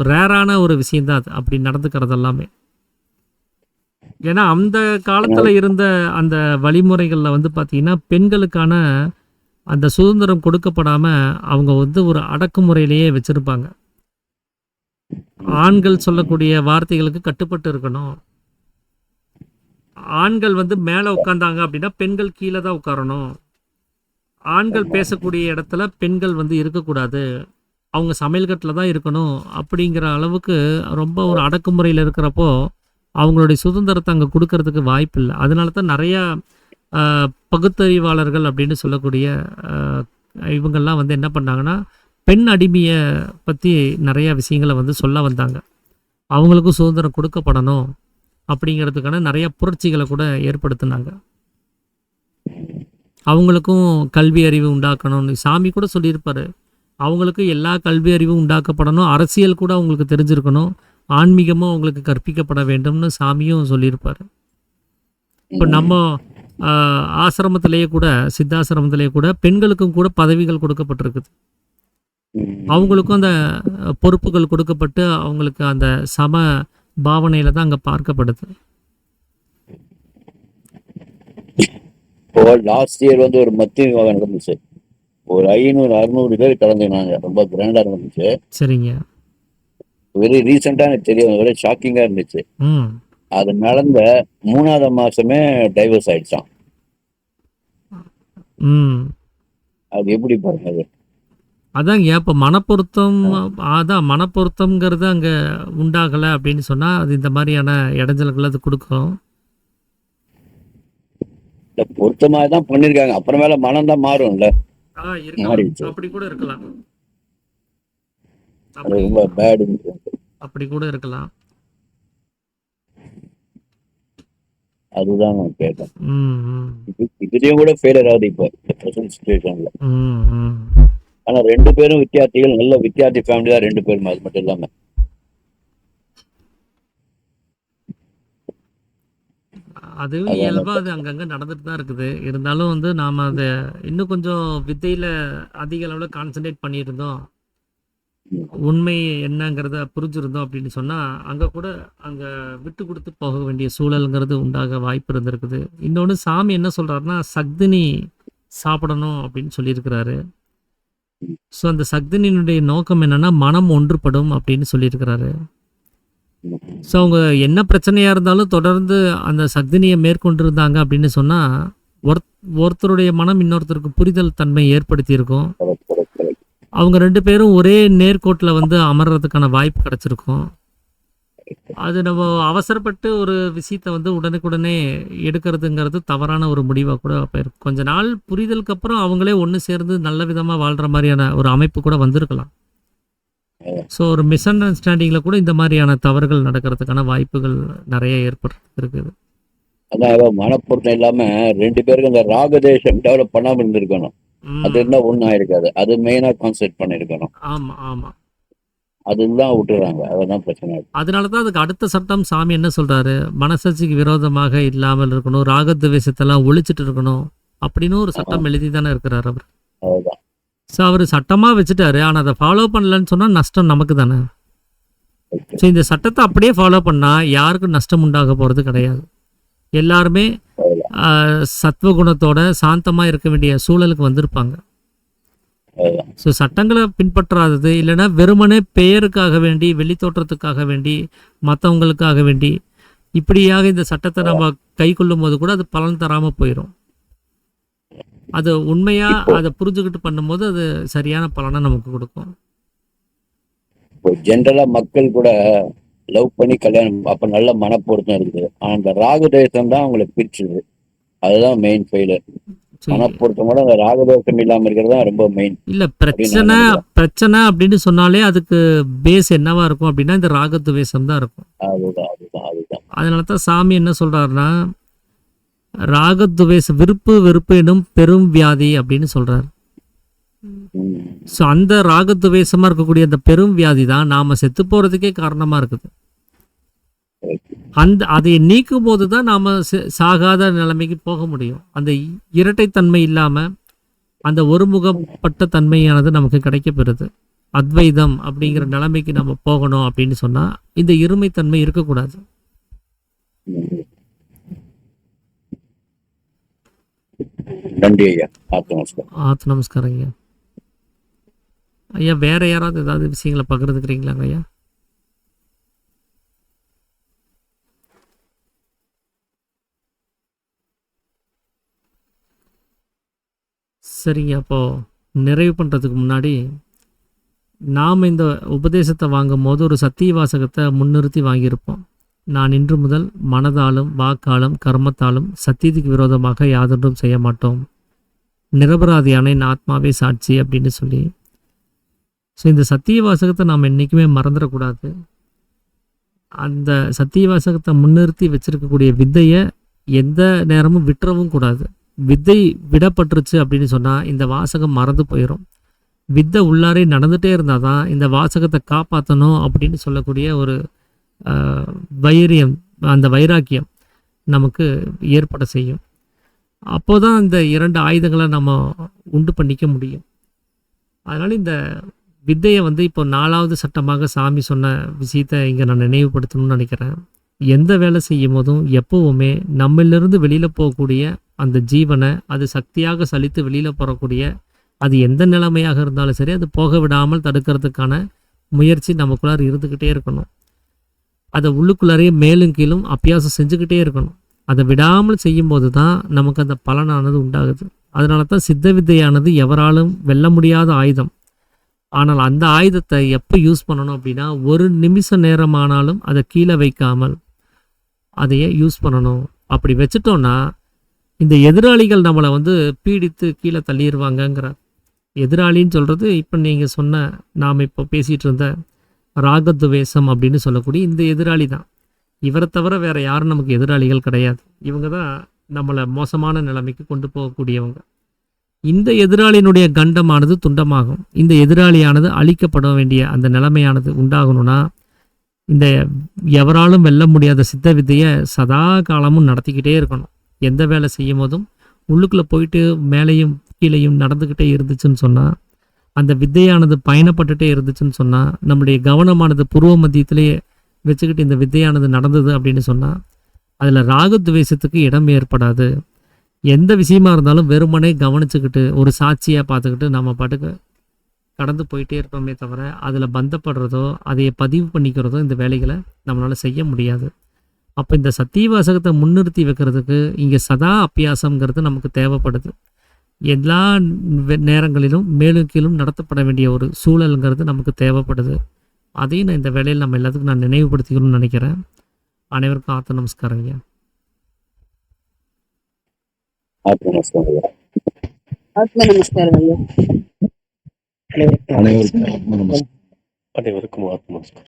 ரேரான ஒரு விஷயந்தான் அது அப்படி நடந்துக்கிறது எல்லாமே. ஏன்னா அந்த காலத்தில் இருந்த அந்த வழிமுறைகளில் வந்து பார்த்திங்கன்னா பெண்களுக்கான அந்த சுதந்திரம் கொடுக்கப்படாமல் அவங்க வந்து ஒரு அடக்குமுறையிலேயே வச்சுருப்பாங்க. ஆண்கள் சொல்லக்கூடிய வார்த்தைகளுக்கு கட்டுப்பட்டு இருக்கணும். ஆண்கள் வந்து மேலே உட்காந்தாங்க அப்படின்னா பெண்கள் கீழே தான் உட்காரணும். ஆண்கள் பேசக்கூடிய இடத்துல பெண்கள் வந்து இருக்கக்கூடாது, அவங்க சமையல் கட்டில் தான் இருக்கணும் அப்படிங்கிற அளவுக்கு ரொம்ப ஒரு அடக்குமுறையில் இருக்கிறப்போ அவங்களுடைய சுதந்திரத்தை அங்கே கொடுக்கறதுக்கு வாய்ப்பு இல்லை. அதனால தான் நிறையா பகுத்தறிவாளர்கள் அப்படின்னு சொல்லக்கூடிய இவங்கெல்லாம் வந்து என்ன பண்ணாங்கன்னா பெண் அடிமையை பற்றி நிறையா விஷயங்களை வந்து சொல்ல வந்தாங்க. அவங்களுக்கும் சுதந்திரம் கொடுக்கப்படணும் அப்படிங்கிறதுக்கான நிறைய புரட்சிகளை கூட ஏற்படுத்தினாங்க. அவங்களுக்கும் கல்வி அறிவு உண்டாக்கணும்னு சாமி கூட சொல்லியிருப்பாரு. அவங்களுக்கு எல்லா கல்வி அறிவும் உண்டாக்கப்படணும், அரசியல் கூட அவங்களுக்கு தெரிஞ்சிருக்கணும், ஆன்மீகமும் அவங்களுக்கு கற்பிக்கப்பட வேண்டும்னு சாமியும் சொல்லியிருப்பார். இப்போ நம்ம ஆசிரமத்திலேயே கூட, சித்தாசிரமத்திலேயே கூட பெண்களுக்கும் கூட பதவிகள் கொடுக்கப்பட்டிருக்குது. அவங்களுக்கும் அந்த பொறுப்புகள் கொடுக்கப்பட்டு அவங்களுக்கு அந்த சம பாவனையில் தான் அங்கே பார்க்கப்படுது. இப்போ லாஸ்ட் இயர் வந்து ஒரு மத்திய விவாகம் நடந்துச்சு. ஒரு 500-600 பேர் கலந்துனாங்க. ரொம்ப கிராண்டா இருந்துச்சு. சரிங்க. வெரி ரீசெண்டா எனக்கு தெரியும். ஒரே ஷாக்கிங்கா இருந்துச்சு. அது நடந்த 3வது மாசமே டைவர்ஸ் ஆயிடுச்சான். அது எப்படி பாருங்க அது? அதாங்க இப்போ மனப்பொருத்தம். அதான் மனப்பொருத்தம்ங்கிறது அங்கே உண்டாகலை அப்படின்னு சொன்னால் அது இந்த மாதிரியான இடைஞ்சல்கள் அது கொடுக்கும். பொருத்தமாக தான் பண்ணிருக்காங்க. அப்புறமேல மனம் தான் மாறும்ல. மாறிடுச்சு. அப்படி கூட இருக்கலாம். ரொம்ப பேட். அப்படி கூட இருக்கலாம். அதுதான் நான் கேட்டேன். இதுலயும் கூட ஃபெயிலியர் ஆகுது இப்போ பிரசன்ட் சிச்சுவேஷன்ல. ஆனா 2 பேரும் வித்தியார்த்திகள், நல்ல வித்தியார்த்தி ஃபேமிலி தான் 2 பேரும். அது மட்டும் இல்லாம அதுவும் அதான் இயல்பா அது அங்கங்க நடந்துட்டு தான் இருக்குது. இருந்தாலும் வந்து நாம அத இன்னும் கொஞ்சம் வித்தையில அதிக அளவுல கான்சன்ட்ரேட் பண்ணியிருந்தோம். உண்மை என்னங்கிறத புரிஞ்சிருந்தோம் அப்படின்னு சொன்னா, அங்க கூட அங்க விட்டு குடுத்து போக வேண்டிய சூழல்ங்கிறது உண்டாக வாய்ப்பு இருந்திருக்குது. இன்னொன்னு சாமி என்ன சொல்றாருன்னா, சக்தினி சாப்பிடணும் அப்படின்னு சொல்லியிருக்கிறாரு. ஸோ அந்த சக்தினியினுடைய நோக்கம் என்னன்னா, மனம் ஒன்றுபடும் அப்படின்னு சொல்லியிருக்கிறாரு. ஸோ அவங்க என்ன பிரச்சனையா இருந்தாலும் தொடர்ந்து அந்த சக்தினியை மேற்கொண்டிருந்தாங்க அப்படின்னு சொன்னா, ஒருத்தருடைய மனம் இன்னொருத்தருக்கு புரிதல் தன்மை ஏற்படுத்தியிருக்கும். correct, correct, correct. அவங்க 2 பேரும் ஒரே நேர்கோட்டில வந்து அமர்றதுக்கான வாய்ப்பு கிடைச்சிருக்கும். அது நம்ம அவசரப்பட்டு ஒரு விஷயத்த வந்து உடனுக்குடனே எடுக்கிறதுங்கிறது தவறான ஒரு முடிவா கூட போயிருக்கும். கொஞ்ச நாள் புரிதலுக்கு அப்புறம் அவங்களே ஒண்ணு சேர்ந்து நல்ல விதமா வாழ்ற மாரியான ஒரு அமைப்பு கூட வந்திருக்கலாம். ஸோ ஒரு மிஸ் அண்டர்ஸ்டாண்டிங்கில் கூட இந்த மாதிரியான தவறுகள் நடக்கிறதுக்கான வாய்ப்புகள் நிறைய ஏற்பட்டிருக்குது. அதான் மனப்பொருத்தம் இல்லாம 2 பேருக்கு அந்த ராகதேசம் டெவலப் பண்ணாம இருந்திருக்கணும். அது இருந்தா ஒன்றும் ஆயிருக்காது. அது மெயினா கான்சென்ட்ரேட் பண்ணிருக்கணும். ஆமாம் ஆமாம். அதுதான் விட்டுறாங்க. அதுதான் பிரச்சனை. அதனால தான் அதுக்கு அடுத்த சட்டம் சாமி என்ன சொல்றாரு, மனசாட்சிக்கு விரோதமாக இல்லாமல் இருக்கணும், ராகத்வேஷத்தெல்லாம் ஒழிச்சிட்டு இருக்கணும் அப்படின்னு ஒரு சட்டம் எழுதி தானே இருக்கிறார் அவர். அதுதான். ஸோ அவர் சட்டமாக வச்சுட்டாரு, ஆனால் அதை ஃபாலோ பண்ணலன்னு சொன்னால் நஷ்டம் நமக்கு தானே. ஸோ இந்த சட்டத்தை அப்படியே ஃபாலோ பண்ணால் யாருக்கும் நஷ்டம் உண்டாக போகிறது கிடையாது. எல்லாருமே சத்வகுணத்தோட சாந்தமாக இருக்க வேண்டிய சூழலுக்கு வந்திருப்பாங்க. அதுதான். ஸோ சட்டங்களை பின்பற்றாதது இல்லைன்னா வெறுமனே பெயருக்காக வேண்டி, வெளித்தோற்றத்துக்காக வேண்டி, மற்றவங்களுக்காக வேண்டி இப்படியாக இந்த சட்டத்தை நம்ம கை கொள்ளும் போது கூட அது பலன் தராமல் போயிடும். அது உண்மையா அதை புரிஞ்சுக்கிட்டு பண்ணும்போது அது சரியான பலனை நமக்கு கொடுக்கும். இப்போ ஜென்ரலா மக்கள் கூட லவ் பண்ணி கல்யாணம் அப்ப நல்ல மனப்பொருத்தம் இருக்குது. ஆனா அந்த ராகதேசம் தான் அவங்களை பிரிச்சுது. அதுதான் மெயின் ஃபெயிலர். மனப்பொருத்தமோட அந்த ராகதோஷம் இல்லாம இருக்கிறது தான் ரொம்ப மெயின். இல்ல பிரச்சனை அப்படின்னு சொன்னாலே அதுக்கு பேஸ் என்னவா இருக்கும் அப்படின்னா இந்த ராகத்வேஷம் தான் இருக்கும். அதுதான் அதுதான் அதுதான். அதனால தான் சாமி என்ன சொல்றாருன்னா, ராகத்வேஷ வெறுப்பு எனும் பெரும் வியாதி அப்படின்னு சொல்றாரு. ஸோ அந்த ராகத்வேஷமா இருக்கக்கூடிய அந்த பெரும் வியாதி தான் நாம செத்து போறதுக்கே காரணமா இருக்குது. அதை நீக்கும் போது தான் நாம சாகாத நிலைமைக்கு போக முடியும். அந்த இரட்டைத்தன்மை இல்லாம அந்த ஒருமுகப்பட்ட தன்மையானது நமக்கு கிடைக்கப்பெறுது. அத்வைதம் அப்படிங்கிற நிலைமைக்கு நம்ம போகணும் அப்படின்னு சொன்னா இந்த இருமைத்தன்மை இருக்கக்கூடாது. நன்றி ஐயா. ஆத்ம நமஸ்காரம் ஐயா. ஐயா வேற யாராவது ஏதாவது விஷயங்களை பகிர்ந்துக்கிறீங்களாங்க ஐயா? சரிங்க. அப்போது நிறைவு பண்ணுறதுக்கு முன்னாடி நாம் இந்த உபதேசத்தை வாங்கும் போது ஒரு சத்திய வாசகத்தை முன்னிறுத்தி வாங்கியிருப்போம். நான் இன்று முதல் மனதாலும் வாக்காலும் கர்மத்தாலும் சத்தியத்துக்கு விரோதமாக யாதொன்றும் செய்ய மாட்டோம், நிரபராதியான என் ஆத்மாவே சாட்சி அப்படின்னு சொல்லி. ஸோ இந்த சத்திய வாசகத்தை நாம் என்றைக்குமே மறந்துடக்கூடாது. அந்த சத்திய வாசகத்தை முன்னிறுத்தி வச்சிருக்கக்கூடிய வித்தையை எந்த நேரமும் விட்டுறவும் கூடாது. வித்தை விடப்பட்டுருச்சு அப்படின்னு சொன்னால் இந்த வாசகம் மறந்து போயிடும். வித்தை உள்ளாரே நடந்துகிட்டே இருந்தால் தான் இந்த வாசகத்தை காப்பாற்றணும் அப்படின்னு சொல்லக்கூடிய ஒரு வைரியம், அந்த வைராக்கியம் நமக்கு ஏற்பட செய்யும். அப்போ தான் இந்த 2 ஆயுதங்களை நம்ம உண்டு பண்ணிக்க முடியும். அதனால் இந்த வித்தையை வந்து இப்போ 4வது சட்டமாக சாமி சொன்ன விஷயத்தை இங்கே நான் நினைவுபடுத்தணும்னு நினைக்கிறேன். எந்த வேலை செய்யும் போதும் எப்போவுமே நம்மளிருந்து வெளியில் போகக்கூடிய அந்த ஜீவனை அது சக்தியாக சலித்து வெளியில் போகக்கூடிய அது எந்த நிலைமையாக இருந்தாலும் சரி அது போக விடாமல் தடுக்கிறதுக்கான முயற்சி நமக்குள்ளார இருந்துக்கிட்டே இருக்கணும். அதை உள்ளுக்குள்ளாரே மேலும் கீழும் அபியாசம் செஞ்சுக்கிட்டே இருக்கணும். அதை விடாமல் செய்யும்போது தான் நமக்கு அந்த பலனானது உண்டாகுது. அதனால தான் சித்த வித்தையானது எவராலும் வெல்ல முடியாத ஆயுதம். ஆனால் அந்த ஆயுதத்தை எப்போ யூஸ் பண்ணணும் அப்படின்னா, ஒரு நிமிஷ நேரமானாலும் அதை கீழே வைக்காமல் அதையே யூஸ் பண்ணணும். அப்படி வச்சுட்டோன்னா இந்த எதிராளிகள் நம்மளை வந்து பீடித்து கீழே தள்ளிடுவாங்கங்கிறார். எதிராளின்னு சொல்கிறது இப்போ நீங்கள் சொன்ன நாம் இப்போ பேசிகிட்டு இருந்த ராகத்வேஷம் அப்படின்னு சொல்லக்கூடிய இந்த எதிராளி தான். இவரை தவிர வேறு யாரும் நமக்கு எதிராளிகள் கிடையாது. இவங்க தான் நம்மளை மோசமான நிலைமைக்கு கொண்டு போகக்கூடியவங்க. இந்த எதிராளியினுடைய கண்டமானது துண்டமாகும். இந்த எதிராளியானது அழிக்கப்பட வேண்டிய அந்த நிலைமையானது உண்டாகணும்னா இந்த எவராலும் வெல்ல முடியாத சித்த வித்தையை சதா காலமும் நடத்திக்கிட்டே இருக்கணும். எந்த வேலை செய்யும் போதும் உள்ளுக்குள்ளே போயிட்டு மேலேயும் கீழேயும் நடந்துக்கிட்டே இருந்துச்சுன்னு சொன்னால், அந்த வித்தையானது பயணப்பட்டுட்டே இருந்துச்சுன்னு சொன்னால், நம்முடைய கவனமானது புருவ மத்தியத்திலேயே வச்சுக்கிட்டு இந்த வித்தையானது நடந்தது அப்படின்னு சொன்னால், அதில் ராகத்வேஷத்துக்கு இடம் ஏற்படாது. எந்த விஷயமா இருந்தாலும் வெறுமனே கவனிச்சுக்கிட்டு ஒரு சாட்சியாக பார்த்துக்கிட்டு நம்ம பாட்டுக்கு கடந்து போயிட்டே இருப்போமே தவிர, அதில் பந்தப்படுறதோ அதையை பதிவு பண்ணிக்கிறதோ இந்த வேலைகளை நம்மளால் செய்ய முடியாது. அப்போ இந்த சத்தியவாசகத்தை முன்னிறுத்தி வைக்கிறதுக்கு இங்கே சதா அபியாசங்கிறது நமக்கு தேவைப்படுது. எல்லா நேரங்களிலும் மேலும் கீழும் நடத்தப்பட வேண்டிய ஒரு சூழலுங்கிறது நமக்கு தேவைப்படுது. அதையும் நான் இந்த வேலையில் நம்ம எல்லாத்துக்கும் நான் நினைவுபடுத்திக்கணும்னு நினைக்கிறேன். அனைவருக்கும் ஆத்த நமஸ்காரம் ஐயா. ஆத்ம நமஸ்காரம் ஐயா. ஆத்ம நமஸ்காரம் ஐயா. அனைவருக்கும் ஆத்ம நமஸ்காரம். அனைவருக்கும் ஆத்ம நமஸ்காரம்.